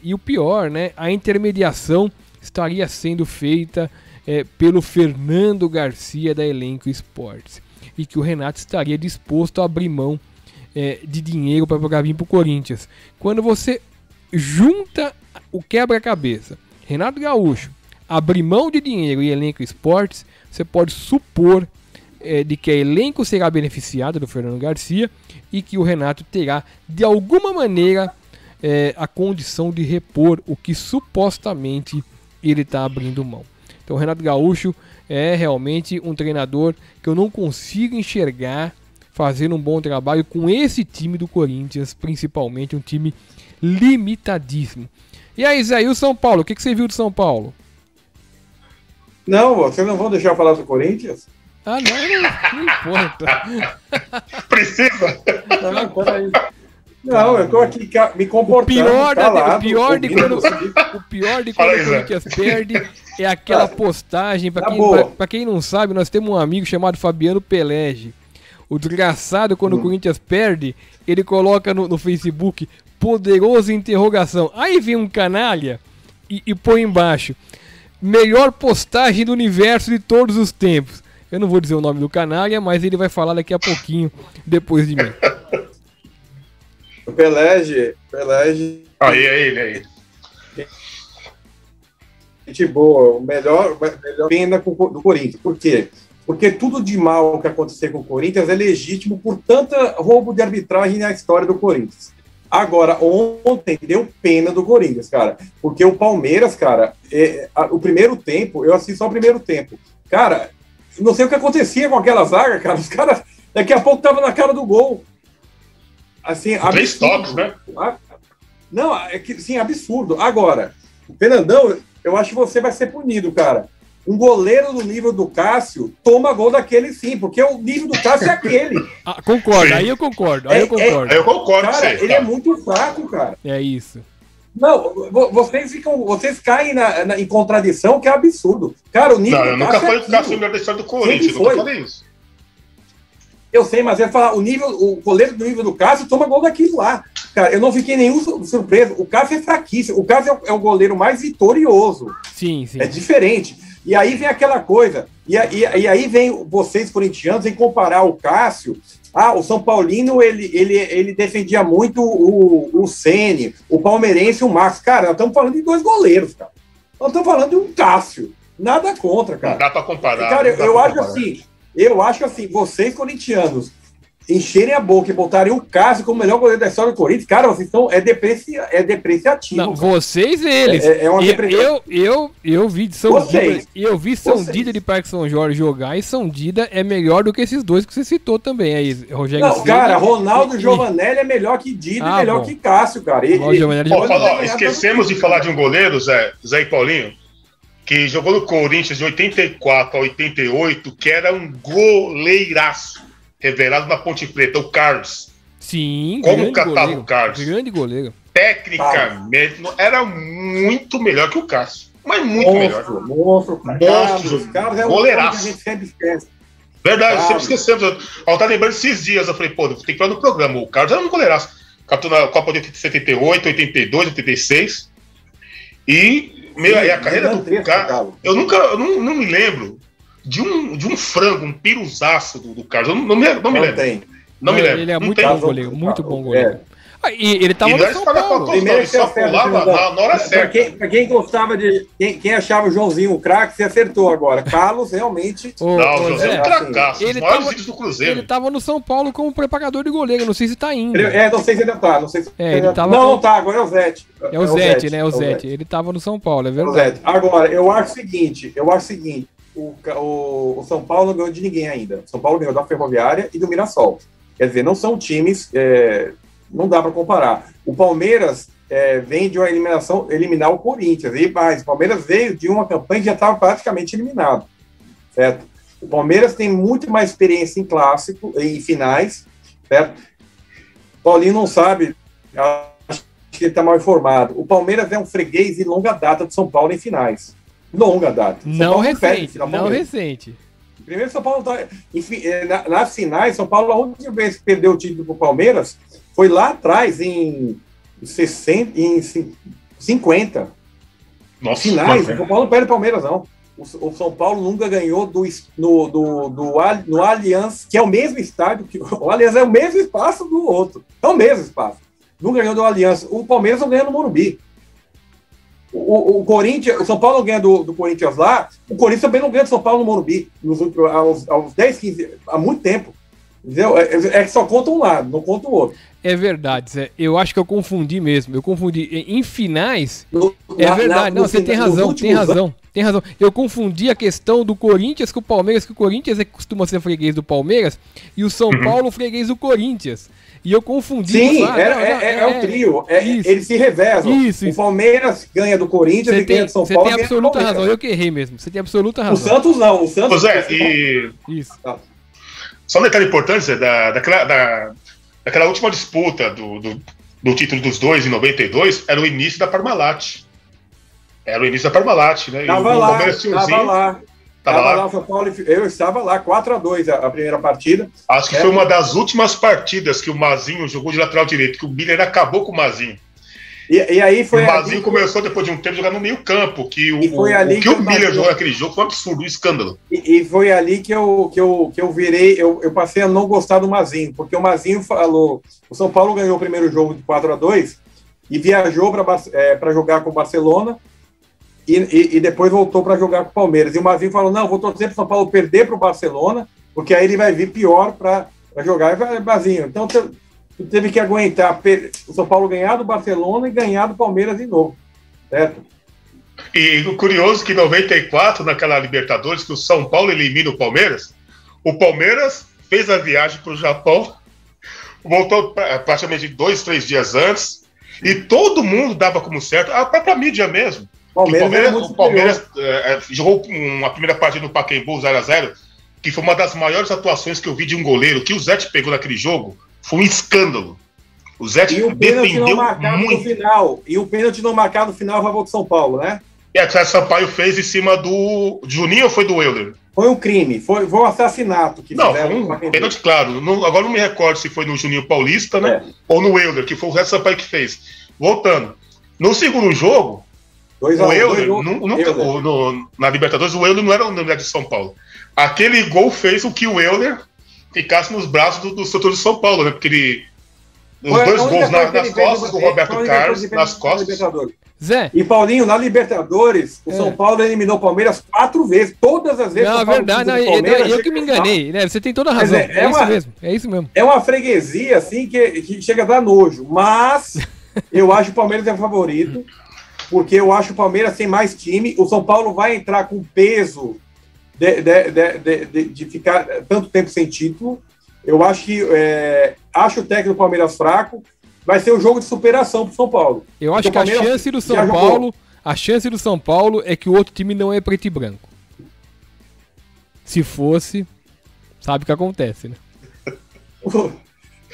E o pior, né? A intermediação estaria sendo feita pelo Fernando Garcia da Elenco Esportes. E que o Renato estaria disposto a abrir mão de dinheiro para vir para o Corinthians. Quando você junta o quebra-cabeça, Renato Gaúcho, abrir mão de dinheiro e Elenco Esportes, você pode supor de que a Elenco será beneficiada do Fernando Garcia e que o Renato terá, de alguma maneira, a condição de repor o que supostamente ele está abrindo mão. Então o Renato Gaúcho é realmente um treinador que eu não consigo enxergar fazendo um bom trabalho com esse time do Corinthians, principalmente um time limitadíssimo. E aí, Zé, e o São Paulo? O que você viu do São Paulo? Não, vocês não vão deixar eu falar do Corinthians? Ah, não importa. Precisa? Não, peraí. Não, eu tô aqui me comportando. O pior de quando o Corinthians perde é aquela postagem. Pra quem não sabe, nós temos um amigo chamado Fabiano Pelege. O desgraçado, quando o Corinthians perde, ele coloca no Facebook poderoso interrogação. Aí vem um canalha e põe embaixo: melhor postagem do universo de todos os tempos. Eu não vou dizer o nome do canalha, mas ele vai falar daqui a pouquinho, depois de mim. O Pelege. Aí, é ele. Gente boa, o melhor pena do Corinthians. Por quê? Porque tudo de mal que acontecer com o Corinthians é legítimo por tanta roubo de arbitragem na história do Corinthians. Agora, ontem deu pena do Corinthians, cara. Porque o Palmeiras, cara, o primeiro tempo, eu assisti só o primeiro tempo. Cara, não sei o que acontecia com aquela zaga, cara. Os caras, daqui a pouco, estavam na cara do gol. Assim, 3 toques, né? Não, é que, sim, absurdo. Agora, Fernandão, eu acho que você vai ser punido, cara. Um goleiro do nível do Cássio toma gol daquele sim, porque o nível do Cássio é aquele. Concordo, aí eu concordo. Aí eu concordo. Cara, ele é muito fraco, cara. É isso. Não, vocês caem em contradição, que é absurdo. Cara, o nível do Cássio. Não, eu nunca falei que o Cássio é o melhor da história do Corinthians, eu nunca falei isso. Eu sei, mas eu ia falar, o goleiro do nível do Cássio toma gol daquilo lá. Cara, eu não fiquei nenhum surpreso. O Cássio é fraquíssimo. O Cássio é o goleiro mais vitorioso. Sim. É diferente. E aí vem aquela coisa. E aí vem vocês, corintianos, em comparar o Cássio. O São Paulino, ele defendia muito o Ceni, o palmeirense e o Marcos. Cara, nós estamos falando de 2 goleiros, cara. Nós estamos falando de um Cássio. Nada contra, cara. Não dá pra comparar. Cara, eu acho assim, vocês, corintianos, encherem a boca e botarem o Cássio como o melhor goleiro da história do Corinthians, cara, vocês estão. É depreciativo. Não, vocês eles. Eu vi de São Dida. Eu vi São Dida de Parque São Jorge jogar, e São Dida é melhor do que esses 2 que você citou também aí, Rogério. Não, cara, Ronaldo Giovanelli é melhor que Dida e melhor que Cássio, cara. Esquecemos de falar de um goleiro, Zé e Paulinho, que jogou no Corinthians de 84 a 88, que era um goleiraço, revelado na Ponte Preta, o Carlos. Sim, como catava o Carlos? Grande goleiro. Tecnicamente, era muito melhor que o Cássio. Mas muito melhor. Monstro. Carlos é um goleiraço. Que a gente sempre esquece. Verdade, sempre esquecemos. Eu tava lembrando esses dias, eu falei, tem que falar no programa. O Carlos era um goleiraço. Captou na Copa de 78, 82, 86. E a carreira do Carlos, eu não me lembro de um frango, um piruzaço do Carlos. Eu não me lembro. Não me lembro. Ele é muito bom goleiro, muito bom goleiro. E ele tava no São Paulo. Primeiro ele só pulava na hora certa. Pra quem gostava de... Quem achava o Joãozinho um craque, você acertou agora. Carlos, realmente... o Joãozinho é um cracaço. Os maiores ídolos do Cruzeiro. Ele tava no São Paulo como preparador de goleiro. Não sei se tá indo. Não sei se ainda tá. Não tá. Agora é o Zete. É o Zete, né? O Zete. Ele tava no São Paulo, é verdade. Agora, eu acho o seguinte. O São Paulo não ganhou de ninguém ainda. O São Paulo ganhou da Ferroviária e do Mirassol. Quer dizer, não são times... não dá para comparar. O Palmeiras vem de uma eliminar o Corinthians. E mais, o Palmeiras veio de uma campanha que já estava praticamente eliminado. Certo? O Palmeiras tem muito mais experiência em clássico, em finais. Certo? O Paulinho não sabe, acho que ele está mal informado. O Palmeiras é um freguês de longa data do São Paulo em finais. Longa data. Não recente. Primeiro, São Paulo tá. Enfim, nas finais, São Paulo, a última vez que perdeu o título para o Palmeiras foi lá atrás, em 60, em 50. Nossa, Finais, o São Paulo não perde o Palmeiras, não. O São Paulo nunca ganhou no Allianz, que é o mesmo estádio, que o Allianz é o mesmo espaço do outro. É o mesmo espaço. Nunca ganhou do Allianz. O Palmeiras não ganha no Morumbi. O Corinthians, o São Paulo ganha do Corinthians lá, o Corinthians também não ganha do São Paulo no Morumbi, aos 10, 15, há muito tempo. Entendeu? É que só conta um lado, não conta o outro. É verdade, Zé. Eu acho que eu confundi mesmo. Eu confundi. Em finais. É verdade. Não, você tem razão, tem razão. Eu confundi a questão do Corinthians com o Palmeiras, que o Corinthians costuma ser freguês do Palmeiras e o São Paulo freguês do Corinthians. E eu confundi. Sim, é o trio. Eles se revezam. Isso. O Palmeiras ganha do Corinthians e ganha do São Paulo. Você tem absoluta razão. Eu que errei mesmo. Você tem absoluta razão. O Santos não. O Santos. Zé, e... Isso. Tá. Só um detalhe importante, Zé, daquela última disputa do título dos dois em 92, era o início da Parmalat. Era o início da Parmalat, né? Tava lá, o São Paulo, eu estava lá, 4-2 a primeira partida. Acho que foi uma das últimas partidas que o Mazinho jogou de lateral direito, que o Miller acabou com o Mazinho. E aí foi. O Mazinho começou depois de um tempo jogar no meio campo, que o Miller jogou naquele jogo foi um absurdo, um escândalo. E foi ali que eu virei, eu passei a não gostar do Mazinho, porque o Mazinho falou, o São Paulo ganhou o primeiro jogo de 4-2 e viajou para jogar com o Barcelona e depois voltou para jogar com o Palmeiras. E o Mazinho falou, não, vou torcer para o São Paulo perder para o Barcelona, porque aí ele vai vir pior para jogar. E vai, Mazinho, então tu teve que aguentar o São Paulo ganhar do Barcelona e ganhar do Palmeiras de novo, certo? E o curioso que em 94, naquela Libertadores, que o São Paulo elimina o Palmeiras fez a viagem para o Japão, voltou praticamente 2, 3 dias antes, e todo mundo dava como certo, a própria mídia mesmo. O Palmeiras jogou uma primeira partida no Pacaembu 0-0, que foi uma das maiores atuações que eu vi de um goleiro, que o Zé pegou naquele jogo, foi um escândalo. O Zé defendeu muito. Final, e o pênalti não marcado no final a favor do São Paulo, né? E a Sampaio fez em cima do Juninho ou foi do Euler? Foi um crime, foi um assassinato. Não, foi um pênalti, claro. Agora não me recordo se foi no Juninho Paulista, né? Ou no Euler, que foi o Zé Sampaio que fez. Voltando. No segundo jogo, o Euler, na Libertadores, o Euler não era o nome de São Paulo. Aquele gol fez com que o Euler ficasse nos braços do setor de São Paulo, né? Porque os dois gols nas costas do Roberto Carlos, nas costas. Zé. E Paulinho, na Libertadores, o São Paulo eliminou o Palmeiras 4 vezes, todas as vezes. Não, é verdade, eu que me enganei, né? Você tem toda a razão. É isso mesmo. É uma freguesia, assim, que chega a dar nojo. Mas eu acho que o Palmeiras é favorito, porque eu acho que o Palmeiras tem mais time. O São Paulo vai entrar com peso de ficar tanto tempo sem título. Eu acho que acho o técnico do Palmeiras fraco. Vai ser um jogo de superação para o São Paulo. Eu acho que a chance do São Paulo é que o outro time não é preto e branco. Se fosse, sabe o que acontece, né?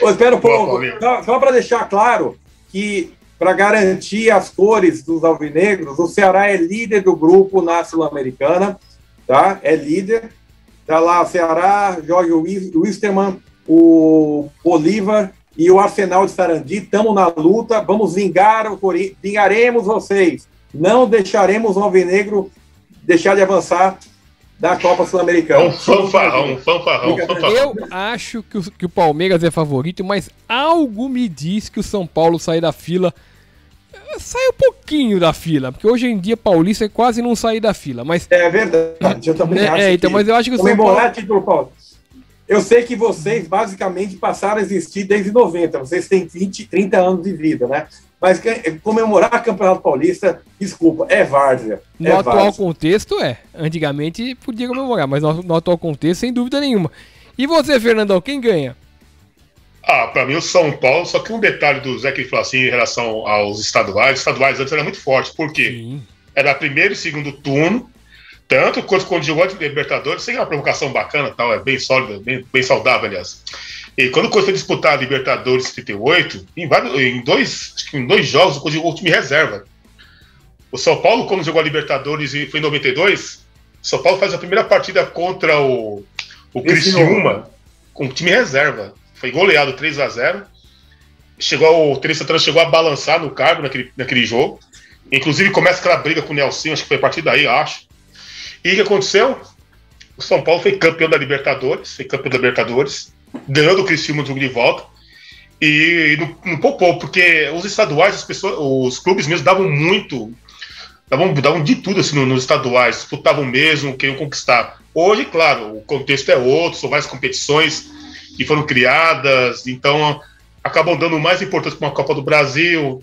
Espera um pouco. Só para deixar claro que, para garantir as cores dos alvinegros, o Ceará é líder do grupo na Sul-Americana, tá? É líder. Tá lá o Ceará, Jorge Wisterman, o Bolívar e o Arsenal de Sarandi. Estamos na luta, vamos vingar o Corinthians, vingaremos vocês. Não deixaremos o alvinegro deixar de avançar da Copa Sul-Americana. Um fanfarrão. Eu acho que o Palmeiras é favorito, mas algo me diz que o São Paulo sai da fila. Sai um pouquinho da fila, porque hoje em dia Paulista é quase não sair da fila, mas... É verdade, eu também acho então, mas eu acho que o São Paulo... Título, Paulo. Eu sei que vocês basicamente passaram a existir desde 90, vocês têm 20, 30 anos de vida, né? Mas comemorar o Campeonato Paulista, desculpa, é várzea. No atual contexto, antigamente podia comemorar, mas no atual contexto, sem dúvida nenhuma. E você, Fernandão, quem ganha? Pra mim o São Paulo, só que um detalhe do Zé que ele falou assim em relação aos estaduais. Os estaduais antes era muito forte, porque era primeiro e segundo turno, tanto quando jogou de Libertadores, sem uma provocação bacana, tal, é bem sólida, bem saudável, aliás. E quando foi disputar a Libertadores 38, em dois jogos, o time reserva. O São Paulo, quando jogou a Libertadores e foi em 92, São Paulo faz a primeira partida contra o Criciúma com o time reserva. Foi goleado 3-0. O Três Santana chegou a balançar no cargo naquele jogo. Inclusive começa aquela briga com o Nelsinho, acho que foi a partir daí, acho. E o que aconteceu? O São Paulo foi campeão da Libertadores, ganhou do Criciúma no jogo de volta. E não poupou, porque os estaduais, os clubes mesmo davam de tudo assim, nos estaduais, disputavam mesmo, queriam conquistar. Hoje, claro, o contexto é outro, são mais competições que foram criadas, então acabam dando mais importância para uma Copa do Brasil.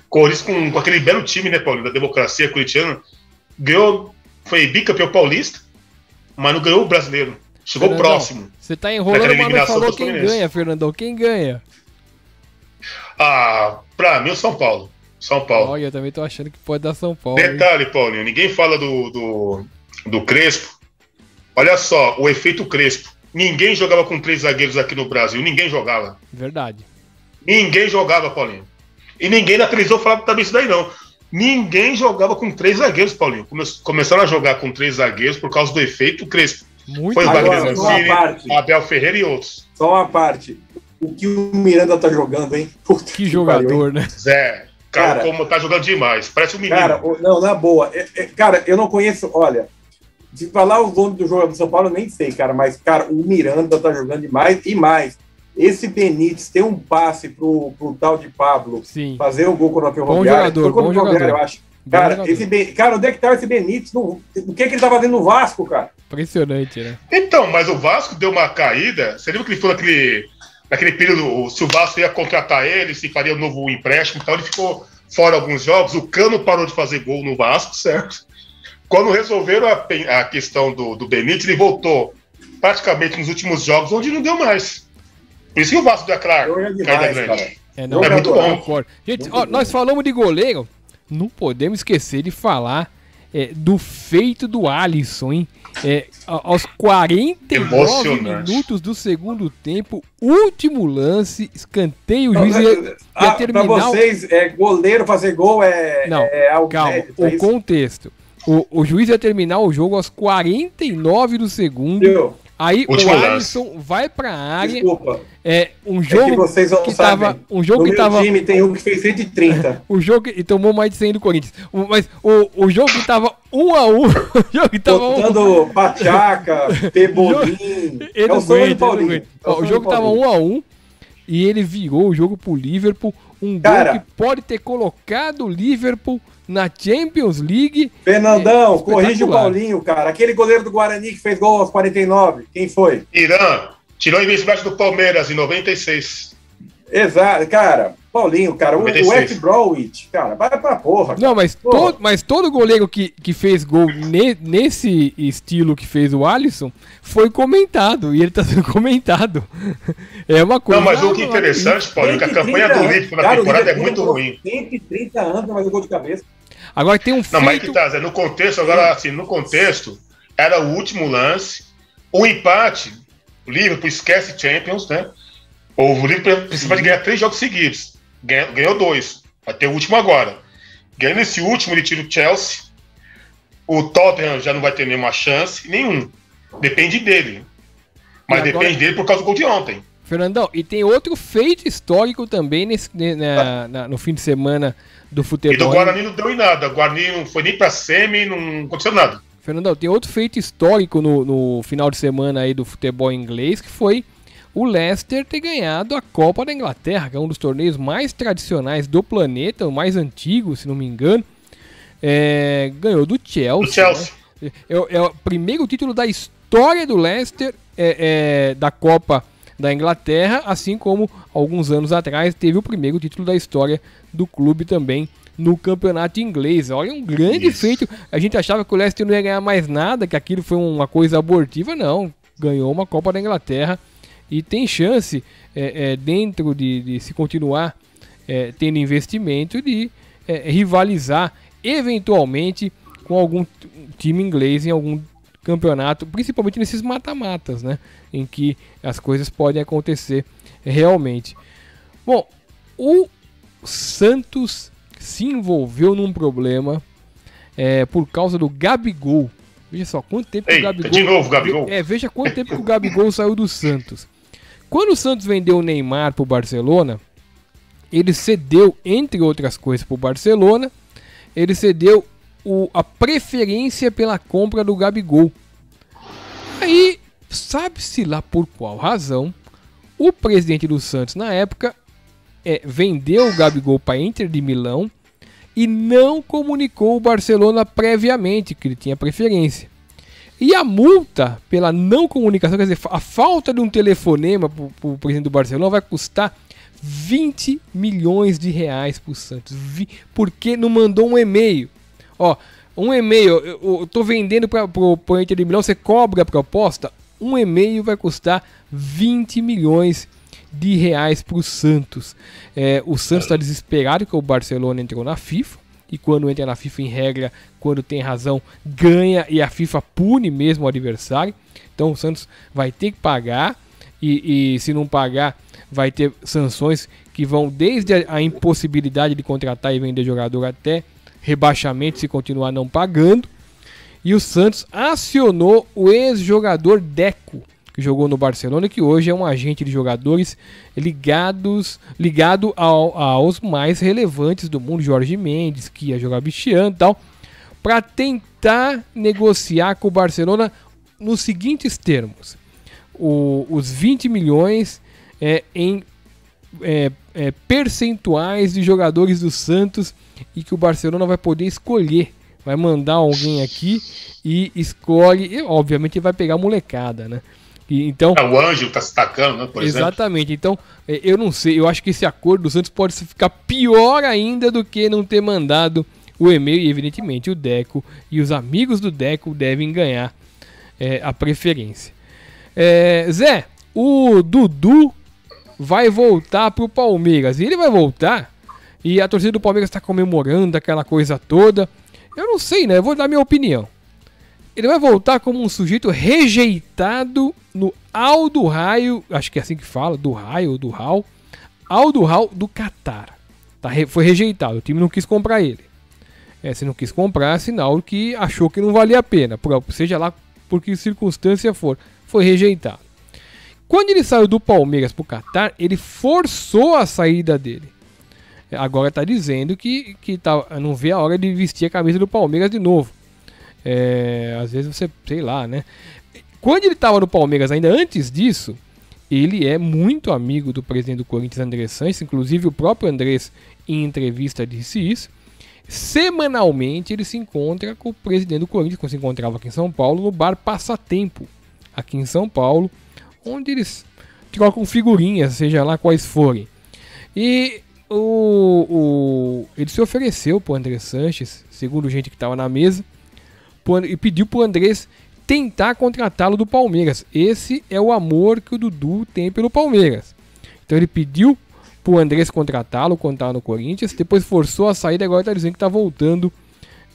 Corinthians com aquele belo time, né, Paulinho, da democracia corintiana, ganhou, foi bicampeão paulista, mas não ganhou o brasileiro. Chegou Fernandão, próximo. Você tá enrolando, mas não falou quem ganha, Fernandão. Quem ganha? Pra mim, o São Paulo. São Paulo. Olha, eu também tô achando que pode dar São Paulo. Detalhe, Paulinho, ninguém fala do Crespo. Olha só, o efeito Crespo. Ninguém jogava com 3 zagueiros aqui no Brasil. Ninguém jogava. Verdade. Ninguém jogava, Paulinho. E ninguém na televisão falava também isso daí, não. Ninguém jogava com 3 zagueiros, Paulinho. Começaram a jogar com 3 zagueiros por causa do efeito Crespo. Muito foi o Wagner Mancini, Abel Ferreira e outros. Só uma parte. O que o Miranda tá jogando, hein? Puta que jogador, né? Zé, cara, como tá jogando demais. Parece um menino. Cara, não, na boa. Cara, eu não conheço, olha, de falar os nomes do jogador do São Paulo, eu nem sei, cara, mas, cara, o Miranda tá jogando demais e mais. Esse Benítez tem um passe pro tal de Pablo. Sim. Fazer o gol contra o Ferroviário. Bom jogador. Eu acho. Cara, cara, onde é que tá esse Benítez? O que ele tá fazendo no Vasco, cara? Impressionante, né? Então, mas o Vasco deu uma caída. Você lembra que ele foi naquele período, se o Vasco ia contratar ele, se faria um novo empréstimo e tal, ele ficou fora alguns jogos. O Cano parou de fazer gol no Vasco, certo? Quando resolveram a questão do Benítez, ele voltou praticamente nos últimos jogos, onde não deu mais. Por isso que o Vasco deu aquela caída grande. É muito bom. Gente, nós falamos de goleiro, não podemos esquecer de falar do feito do Alisson, hein? Aos 49 minutos do segundo tempo, último lance, escanteio, o juiz ia terminar... Pra vocês, goleiro fazer gol algo calma, inédito, o contexto. O juiz ia terminar o jogo aos 49 do segundo. Aí o Alisson vai pra área. Desculpa. Um jogo que vocês não que sabem. tava. Um jogo no que meu tava. time tem um que fez 130. O jogo e tomou mais de 100 do Corinthians. Mas o jogo que tava 1-1. O jogo que tava botando Pachaca, Pebolim. É o sonho do Paulinho. O jogo tava 1-1 e ele virou o jogo pro Liverpool. Um gol que pode ter colocado o Liverpool na Champions League. Fernandão, corrige o Paulinho, cara. Aquele goleiro do Guarani que fez gol aos 49. Quem foi? Irã. Tirou a invencibilidade do Palmeiras em 96. Exato, cara. Paulinho, cara. 96. O West Bromwich, cara, vai pra porra. Cara. Não, mas todo goleiro que fez gol nesse estilo que fez o Alisson foi comentado. E ele tá sendo comentado. É uma coisa. Não, mas o que é interessante, Paulinho, que a campanha do Liverpool na temporada é muito ruim. 130 anos, mas o gol de cabeça. Agora tem um feito... Não, mas que tá, Zé, no contexto, agora assim, no contexto, era o último lance, o empate, o Liverpool esquece Champions, né? O Liverpool precisa de ganhar 3 jogos seguidos, ganhou 2, vai ter o último agora. Ganhando esse último, ele tira o Chelsea, o Tottenham já não vai ter nenhuma chance, nenhum, depende dele, mas agora... depende dele por causa do gol de ontem. Fernandão, e tem outro feito histórico também no fim de semana do futebol. E do Guarani não deu em nada. O Guarani não foi nem pra semi, não aconteceu nada. Fernandão, tem outro feito histórico no final de semana aí do futebol inglês, que foi o Leicester ter ganhado a Copa da Inglaterra, que é um dos torneios mais tradicionais do planeta, o mais antigo, se não me engano. Ganhou do Chelsea. Do Chelsea. Né? É o primeiro título da história do Leicester da Copa da Inglaterra, assim como alguns anos atrás teve o primeiro título da história do clube também no campeonato inglês. Olha, um grande feito. A gente achava que o Leicester não ia ganhar mais nada, que aquilo foi uma coisa abortiva. Não, ganhou uma Copa da Inglaterra e tem chance, dentro de se continuar tendo investimento, de rivalizar eventualmente com algum time inglês em algum campeonato, principalmente nesses mata-matas, né, em que as coisas podem acontecer realmente. Bom, o Santos se envolveu num problema por causa do Gabigol. Veja só, quanto tempo que o Gabigol... De novo, Gabigol? Veja quanto tempo que o Gabigol saiu do Santos. Quando o Santos vendeu o Neymar pro Barcelona, ele cedeu, entre outras coisas, pro Barcelona, ele cedeu a preferência pela compra do Gabigol. Aí, sabe-se lá por qual razão, o presidente do Santos, na época, vendeu o Gabigol para a Inter de Milão e não comunicou o Barcelona previamente que ele tinha preferência. E a multa pela não comunicação, quer dizer, a falta de um telefonema para o presidente do Barcelona vai custar 20 milhões de reais para o Santos. Porque não mandou um e-mail. Ó, um e-mail, eu tô vendendo para o Inter de Milão, você cobra a proposta, um e-mail vai custar 20 milhões de reais para o Santos. O Santos está desesperado que o Barcelona entrou na FIFA. E quando entra na FIFA, em regra, quando tem razão, ganha e a FIFA pune mesmo o adversário. Então o Santos vai ter que pagar e se não pagar, vai ter sanções que vão desde a impossibilidade de contratar e vender jogador até rebaixamento se continuar não pagando. E o Santos acionou o ex-jogador Deco, que jogou no Barcelona, que hoje é um agente de jogadores ligado aos mais relevantes do mundo, Jorge Mendes, que ia jogar bicheando e tal, para tentar negociar com o Barcelona nos seguintes termos: os 20 milhões em percentuais de jogadores do Santos, e que o Barcelona vai poder escolher. Vai mandar alguém aqui e escolhe, e obviamente vai pegar a molecada, né? Então, o Ângelo tá se tacando, né, por exemplo. Exatamente. Então, eu não sei, eu acho que esse acordo do Santos pode ficar pior ainda do que não ter mandado o e-mail. E evidentemente o Deco e os amigos do Deco devem ganhar a preferência. Zé, o Dudu vai voltar pro Palmeiras. E ele vai voltar, e a torcida do Palmeiras está comemorando aquela coisa toda. Eu não sei, né? Eu vou dar minha opinião. Ele vai voltar como um sujeito rejeitado no Al Duhail, acho que é assim que fala, do Raio, do Hal, Al Duhail do Catar. Foi rejeitado, o time não quis comprar ele. Se não quis comprar, é sinal que achou que não valia a pena, seja lá por que circunstância for, foi rejeitado. Quando ele saiu do Palmeiras para o Catar, ele forçou a saída dele. Agora está dizendo que não vê a hora de vestir a camisa do Palmeiras de novo. Às vezes você, sei lá, né? Quando ele estava no Palmeiras, ainda antes disso, ele é muito amigo do presidente do Corinthians, André Sanches. Inclusive o próprio Andrés, em entrevista, disse isso. Semanalmente ele se encontra com o presidente do Corinthians, quando se encontrava aqui em São Paulo, no bar Passatempo, aqui em São Paulo, onde eles trocam figurinhas, seja lá quais forem. E ele se ofereceu para o André Sanches, segundo gente que estava na mesa, e pediu para o Andrés tentar contratá-lo do Palmeiras. Esse é o amor que o Dudu tem pelo Palmeiras. Então ele pediu para o Andrés contratá-lo quando estava no Corinthians, depois forçou a saída, agora está dizendo que está voltando.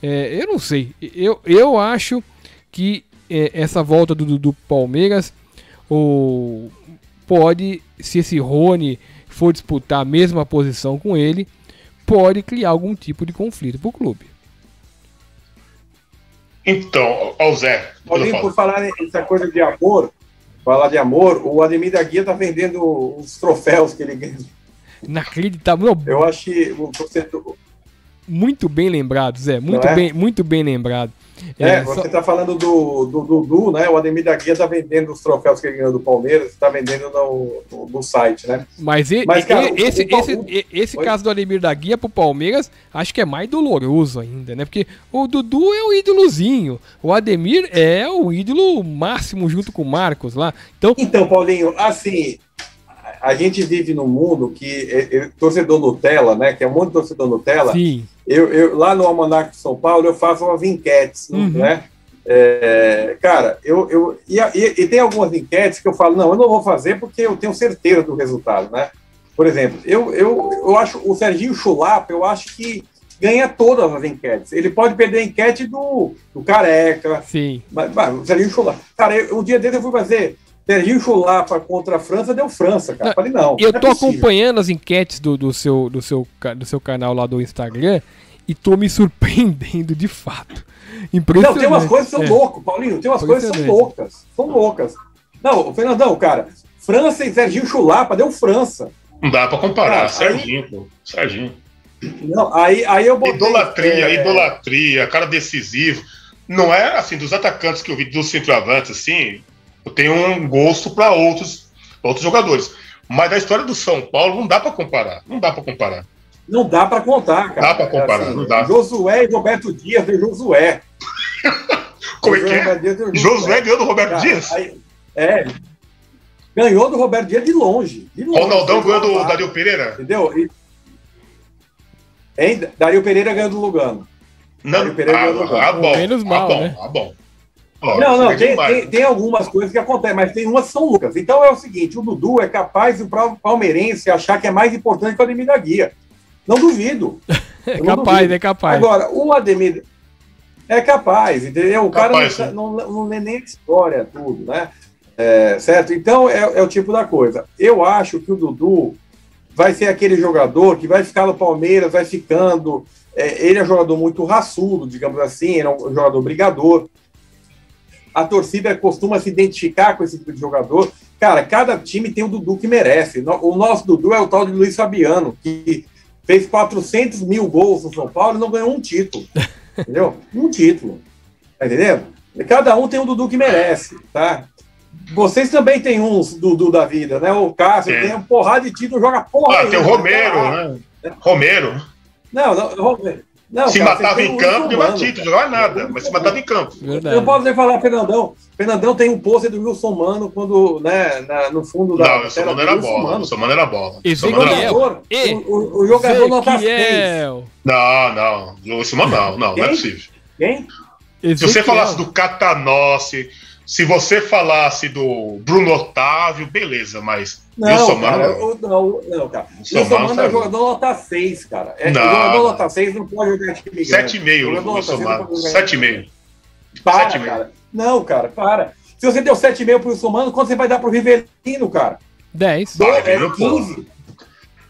Eu não sei, eu acho que essa volta do Dudu pro Palmeiras pode, se esse Rony for disputar a mesma posição com ele, pode criar algum tipo de conflito pro clube. Então, Zé, Paulinho, por falar nessa coisa de amor, o Ademir da Guia tá vendendo os troféus que ele ganha. Inacreditável. Eu acho que o torcedor... Muito bem lembrado, Zé. Muito bem lembrado. Você tá falando do Dudu, né? O Ademir da Guia tá vendendo os troféus que ele ganhou do Palmeiras, tá vendendo no site, né? Mas cara, esse caso do Ademir da Guia pro Palmeiras, acho que é mais doloroso ainda, né? Porque o Dudu é o ídolozinho, o Ademir é o ídolo máximo junto com o Marcos lá. Então, Paulinho, assim, a gente vive num mundo que torcedor Nutella, né? Que é um monte de torcedor Nutella. Sim. Eu lá no Almanac de São Paulo, eu faço umas enquetes, né? Cara, e tem algumas enquetes que eu falo, não, eu não vou fazer porque eu tenho certeza do resultado, né? Por exemplo, eu acho o Serginho Chulapa, eu acho que ganha todas as enquetes. Ele pode perder a enquete do Careca. Sim. Mas o Serginho Chulapa. Cara, um dia desse eu fui fazer Serginho Chulapa contra a França, deu França, cara. Falei, não. Eu tô acompanhando as enquetes do seu canal lá do Instagram, e tô me surpreendendo de fato. Não, tem umas coisas que são loucas, Paulinho. Tem umas coisas que são loucas. São loucas. Não, Fernandão, cara, França e Serginho Chulapa deu França. Não dá pra comparar. Serginho, pô. Serginho. Não, aí eu botei... Idolatria, cara decisivo. Não é assim, dos atacantes que eu vi, dos centroavantes, assim, eu tenho um gosto para outros jogadores. Mas da história do São Paulo não dá para comparar. Não dá para contar, cara. Dá para comparar, assim, não dá. Josué e Roberto Dias de Josué. Como é que é? Josué ganhou do Roberto Dias? Ganhou do Roberto Dias de longe. Ronaldão ganhou do Dario Pereira? Entendeu? Dario Pereira ganhou do Lugano. Não, bom. Menos mal, né? Bom. Não, tem algumas coisas que acontecem, mas tem umas que são loucas. Então é o seguinte, o Dudu é capaz do palmeirense achar que é mais importante que o Ademir da Guia. Não duvido. É capaz. Agora, o Ademir é capaz, entendeu? O cara não lê nem a história, tudo, né? Certo? Então é o tipo da coisa. Eu acho que o Dudu vai ser aquele jogador que vai ficar no Palmeiras, vai ficando... ele é um jogador muito raçudo, digamos assim, ele é um jogador brigador. A torcida costuma se identificar com esse tipo de jogador. Cara, cada time tem o Dudu que merece. O nosso Dudu é o tal de Luiz Fabiano, que fez 400 mil gols no São Paulo e não ganhou um título. Entendeu? Um título. Tá entendendo? Cada um tem o Dudu que merece, tá? Vocês também têm uns Dudu da vida, né? O Cássio tem uma porrada de título, joga porra. Tem o Romero, né? Romero. Não, se matava em campo, não tinha título, não jogava nada, mas se matava em campo. Verdade. Eu posso falar, Fernandão. Fernandão tem um pôster do Wilson Mano quando, no fundo da. Não, o Wilson Mano era bola. O Wilson Mano era bola. O jogador nota 6. Não. O Wilson Mano não é possível. Quem? Se você falasse do Catanossi, se você falasse do Bruno Otávio, beleza, mas Wilson Mano não, cara. Wilson Mano é jogador nota 6, cara. Jogador nota 6 não pode jogar de time grande. 7,5 o Wilson Mano. 7,5. Cara. Não, cara, para. Se você deu 7,5 pro Wilson Mano, quanto você vai dar pro Rivelino, cara? 10. 15.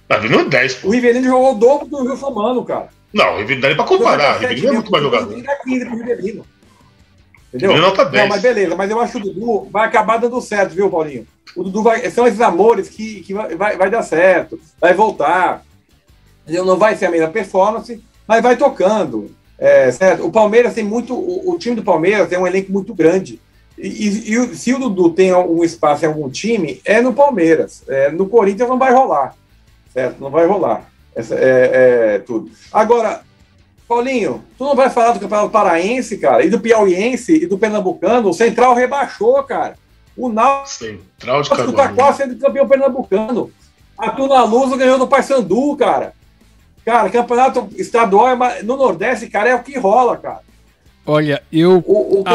Tá vindo 10, pô. O Rivelino jogou o dobro do Wilson Mano, cara. Não, o Rivelino dá pra comparar. O Rivelino é muito mais jogador. Dá 15 pro Rivelino. Entendeu? Nota 10. Não, mas beleza, mas eu acho que o Dudu vai acabar dando certo, viu, Paulinho? O Dudu são esses amores que vai dar certo, vai voltar. Não vai ser a mesma performance, mas vai tocando. Certo? O Palmeiras tem muito. O time do Palmeiras tem um elenco muito grande. E se o Dudu tem um espaço em algum time, é no Palmeiras. No Corinthians não vai rolar. Certo? Não vai rolar. Tudo. Agora, Paulinho, tu não vai falar do Campeonato Paraense, cara, e do Piauiense e do Pernambucano? O Central rebaixou, cara. O Náutico tá quase sendo campeão pernambucano. A Tuna Luso ganhou do Paysandu, cara. Cara, campeonato estadual no Nordeste, cara, é o que rola, cara. Olha,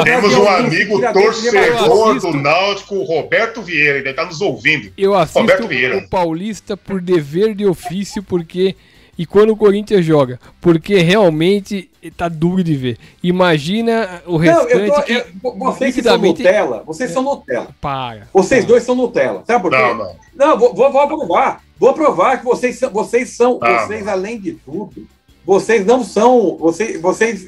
temos um amigo torcedor do Náutico, o Roberto Vieira, ele tá nos ouvindo. Eu assisto o Paulista por dever de ofício, porque... E quando o Corinthians joga, porque realmente tá duro de ver. Imagina o restante. Vocês são Nutella. Vocês são Nutella. Vocês dois são Nutella. Sabe por quê? Não, vou provar. Vou provar que vocês são. Vocês, além de tudo, vocês não são. Vocês.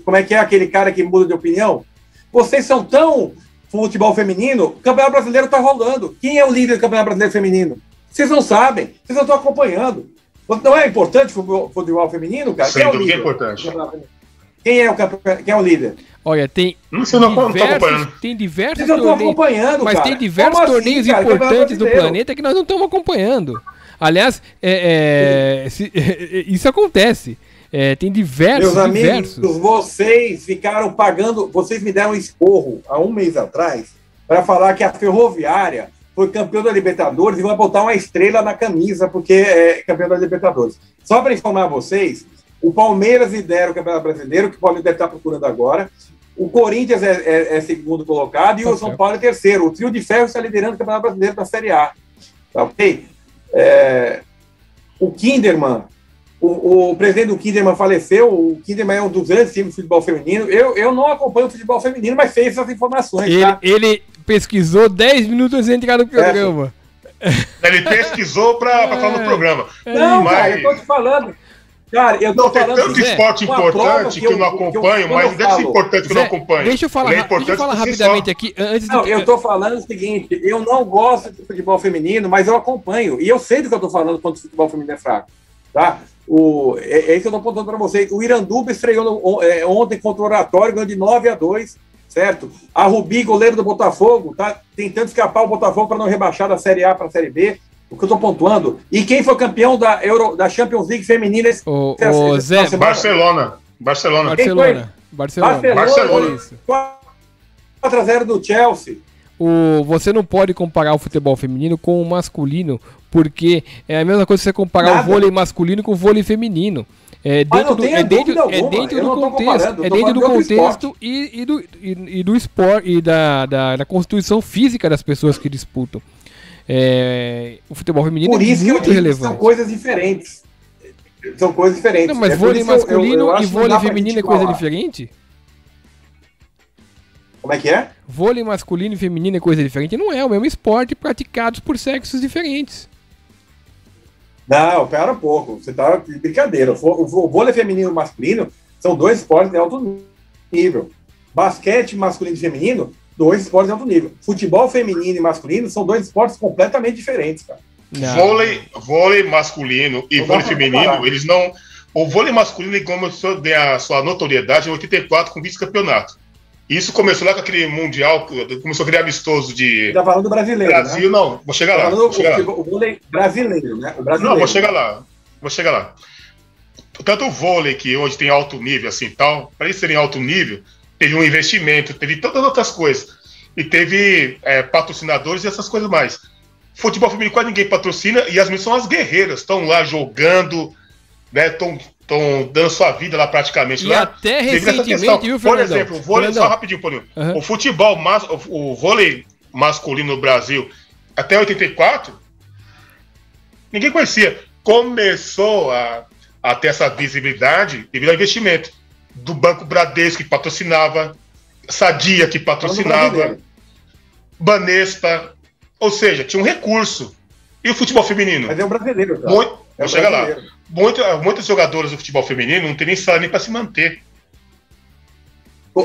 Como é que é aquele cara que muda de opinião? Vocês são tão futebol feminino. O Campeonato Brasileiro tá rolando. Quem é o líder do Campeonato Brasileiro Feminino? Vocês não sabem. Vocês não estão acompanhando. Não é importante o futebol feminino, cara? Sem dúvida é importante. Quem é o líder? Olha, tem diversos torneios, mas cara. Tem diversos torneios importantes do planeta que nós não estamos acompanhando. Aliás, isso acontece. Tem diversos. Meus amigos, vocês ficaram pagando. Vocês me deram um esporro há um mês atrás para falar que a Ferroviária foi campeão da Libertadores e vai botar uma estrela na camisa porque é campeão da Libertadores. Só para informar vocês, o Palmeiras lidera o Campeonato Brasileiro, que o Paulo deve estar procurando agora. O Corinthians é segundo colocado e o São Paulo é terceiro. O Trio de Ferro está liderando o Campeonato Brasileiro da Série A. Tá, ok? O Kinderman, o presidente do Kinderman faleceu. O Kinderman é um dos grandes times de futebol feminino. Eu não acompanho o futebol feminino, mas sei essas informações. Ele pesquisou 10 minutos antes de entrar no programa. Ele pesquisou para falar no programa. Não, mas... cara, eu tô te falando. Cara, eu tô Não, tem falando tanto esporte uma prova importante que eu não acompanho, quando mas eu deve ser falo- importante que eu não acompanho. Deixa eu falar, Ele é importante deixa eu falar por si rapidamente só. aqui, antes Não, do eu tô falando o seguinte, eu não gosto de futebol feminino, mas eu acompanho. E eu sei do que eu tô falando quando o futebol feminino é fraco. Tá? É isso que eu tô apontando para vocês. O Iranduba estreou ontem contra o Oratório, ganhou de 9-2, certo? A Rubi, goleiro do Botafogo, tá tentando escapar o Botafogo para não rebaixar da Série A para a Série B. O que eu tô pontuando. E quem foi campeão da Champions League feminina? O Zé, Barcelona. Barcelona. Barcelona. Isso. 4-0 do Chelsea. Você não pode comparar o futebol feminino com o masculino, porque é a mesma coisa que você comparar o vôlei masculino com o vôlei feminino. É dentro do contexto e do esporte e da constituição física das pessoas que disputam. O futebol feminino Por isso é muito relevante. São coisas diferentes. São coisas diferentes. Não, mas vôlei masculino e vôlei feminino é coisa diferente? Como é que é? Vôlei masculino e feminino é coisa diferente? Não é o mesmo esporte praticados por sexos diferentes. Não, pera um pouco. Você tá de brincadeira. O vôlei feminino e masculino são dois esportes de alto nível. Basquete masculino e feminino, dois esportes de alto nível. Futebol feminino e masculino são dois esportes completamente diferentes, cara. Vôlei masculino e vôlei feminino, eles não... O vôlei masculino ele começou a ganhar sua notoriedade em 84 com vice-campeonato. Isso começou lá com aquele mundial, começou a criar amistoso de... Você tá falando do brasileiro, Brasil, né? Não, vou chegar lá. O vôlei brasileiro, né? O brasileiro. Não, vou chegar lá. Tanto o vôlei, que hoje tem alto nível, assim, tal, para eles terem alto nível, teve um investimento, teve todas outras coisas. E teve patrocinadores e essas coisas mais. Futebol feminino quase ninguém patrocina, e as meninas são as guerreiras, estão lá jogando, né, estão dando sua vida lá praticamente. E lá, até recentemente, viu, por exemplo, o vôlei, só rapidinho, Paulinho. O futebol, o vôlei masculino no Brasil, até 84, ninguém conhecia. Começou a ter essa visibilidade devido ao investimento do Banco Bradesco, que patrocinava, Sadia, que patrocinava, Banespa, ou seja, tinha um recurso. E o futebol feminino? Mas é o brasileiro, cara. Vou chegar lá. Muitos jogadores do futebol feminino não tem nem salário nem para se manter.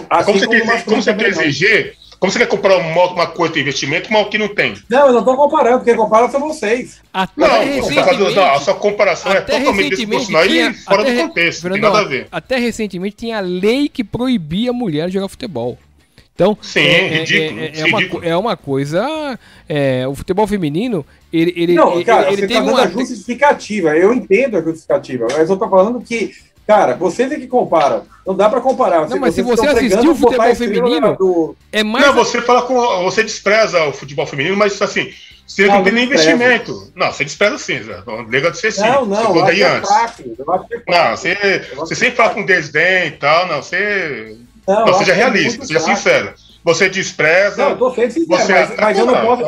Assim como você quer exigir, como você quer comprar uma coisa de investimento, mas o que não tem? Não, eu não estou comparando, quem compara são vocês. A sua comparação é totalmente desproporcional e fora do contexto, não tem nada a ver. Até recentemente tinha lei que proibia a mulher de jogar futebol. Então, sim, ridículo. É uma coisa. O futebol feminino, ele você tem tá dando a justificativa. Eu entendo a justificativa, mas eu tô falando que, cara, vocês é que comparam. Não dá pra comparar. Não, mas se você assistiu o futebol feminino, é mais. Não, você despreza o futebol feminino, mas assim, você não tem nem investimento. Não, você despreza sim, Zé. Não liga de ser sim. Não, você acho que é fraco. Não, você sempre fala com desdém e tal, não, você. Não, seja realista, seja sincero. Você despreza. Não, eu tô sendo sincero, mas eu não posso.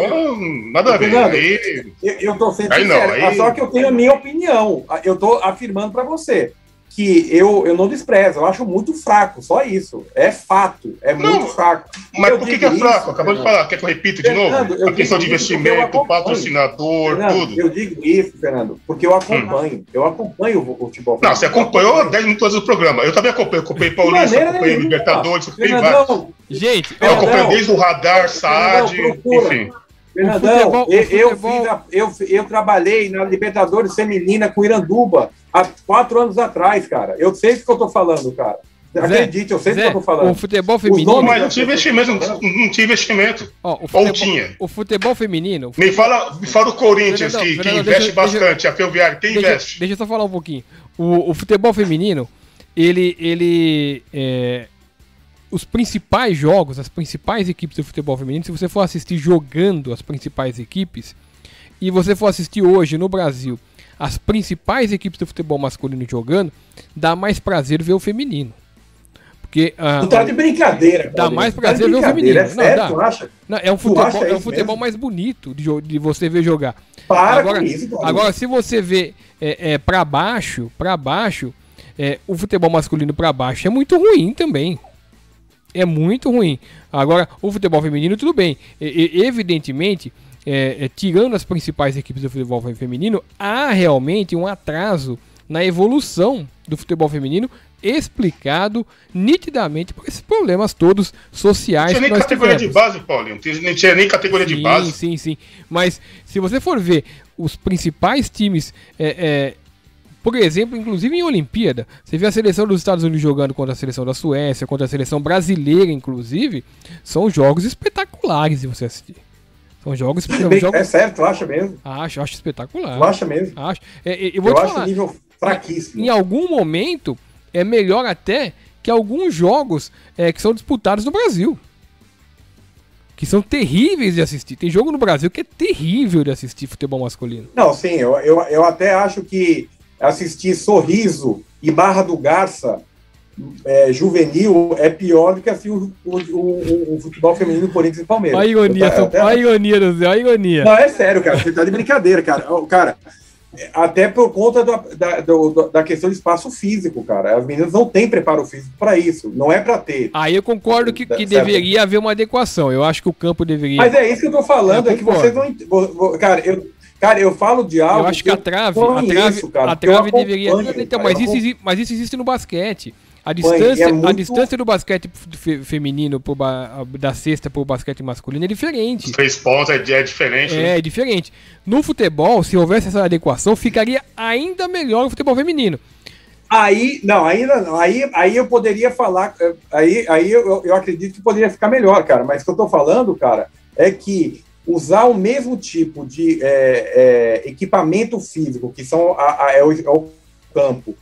Nada a ver. Eu tô sendo sincero. Só que eu tenho a minha opinião. Eu tô afirmando para você que eu não desprezo. Eu acho muito fraco, só isso. É fato. É muito fraco. Mas por que é fraco? Acabou de falar. Quer que eu repita de novo? A questão de investimento, patrocinador, tudo. Eu digo isso, Fernando, porque eu acompanho. Eu acompanho o futebol. Não, você acompanhou 10 minutos do programa. Eu também acompanho. Acompanhei Paulista, acompanhei Libertadores, acompanhei vários. Gente, eu acompanho desde o Radar, Saad, enfim. Fernandão, eu trabalhei na Libertadores Feminina com Iranduba há 4 anos atrás, cara. Eu sei do que eu tô falando, cara. Acredite, eu sei do que eu tô falando. O futebol feminino. Mas não tinha investimento, não tinha investimento. Ou tinha. O futebol feminino. Me fala do Corinthians, que investe bastante. A Ferroviária, quem investe? Deixa eu só falar um pouquinho. O futebol feminino, os principais jogos, as principais equipes do futebol feminino, se você for assistir jogando as principais equipes, e você for assistir hoje no Brasil as principais equipes do futebol masculino jogando, dá mais prazer ver o feminino. Porque, tu tá de brincadeira. Dá mais prazer ver o feminino. É sério, tu acha? Não, é um futebol mais bonito de você ver jogar. Com isso, agora, se você vê para baixo, o futebol masculino para baixo é muito ruim também. É muito ruim. Agora, o futebol feminino, tudo bem. Evidentemente, tirando as principais equipes do futebol feminino, há realmente um atraso na evolução do futebol feminino, explicado nitidamente por esses problemas todos sociais. Não tinha nem categoria de base, Paulinho. Não tinha nem categoria de base. Sim. Mas se você for ver os principais times, por exemplo, inclusive em Olimpíada, você vê a seleção dos Estados Unidos jogando contra a seleção da Suécia, contra a seleção brasileira, inclusive, são jogos espetaculares de você assistir. São jogos... É certo, tu acha mesmo? Acho espetacular. Tu acha mesmo? Acho. Eu acho nível fraquíssimo. Em algum momento, é melhor até que alguns jogos que são disputados no Brasil. Que são terríveis de assistir. Tem jogo no Brasil que é terrível de assistir futebol masculino. Não, sim, eu até acho que assistir Sorriso e Barra do Garça juvenil é pior do que assistir o futebol feminino do Corinthians e Palmeiras. A ironia do Zé, a ironia. Não, é sério, cara. Você tá de brincadeira, cara. Cara, até por conta da questão de espaço físico, cara. As meninas não têm preparo físico para isso. Não é para ter. Aí eu concordo que deveria haver uma adequação. Eu acho que o campo deveria... Mas é isso que eu tô falando, é que vocês não... Cara, eu falo de algo... Eu acho que a trave deveria... Então, mas isso existe no basquete. A distância do basquete feminino da cesta pro basquete masculino é diferente. Os 3 pontos é diferente. É diferente. No futebol, se houvesse essa adequação, ficaria ainda melhor o futebol feminino. Ainda não. Aí eu poderia falar. Aí eu acredito que poderia ficar melhor, cara. Mas o que eu tô falando, cara, é que usar o mesmo tipo de equipamento físico, que são o campo,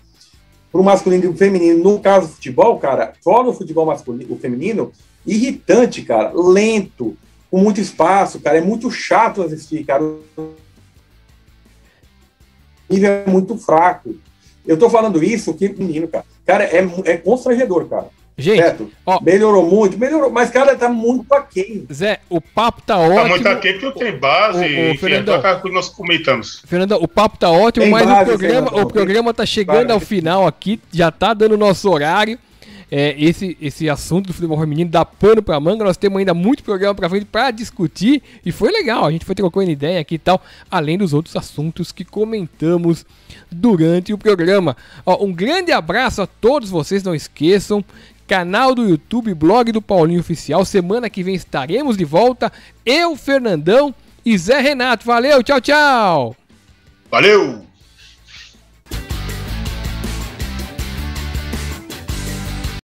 para o masculino e o feminino, no caso do futebol, cara, fora o futebol masculino, o feminino, irritante, cara, lento, com muito espaço, cara, é muito chato assistir, cara, o nível é muito fraco. Eu tô falando isso que, menino, cara, é constrangedor, cara. Gente, certo? Melhorou, mas, cara, tá muito aquém. Zé, o papo tá ótimo. Tá muito aquém porque eu tenho base, enfim, é aquela coisa que nós comentamos. Fernandão, o papo tá ótimo, tem mas base, o programa tá chegando ao final aqui, já tá dando o nosso horário. Esse assunto do futebol feminino dá pano pra manga, nós temos ainda muito programa pra frente pra discutir, e foi legal, a gente foi trocando ideia aqui e tal, além dos outros assuntos que comentamos durante o programa. Um grande abraço a todos vocês, não esqueçam, canal do YouTube, blog do Paulinho Oficial. Semana que vem estaremos de volta. Eu, Fernandão e Zé Renato. Valeu, tchau, tchau. Valeu.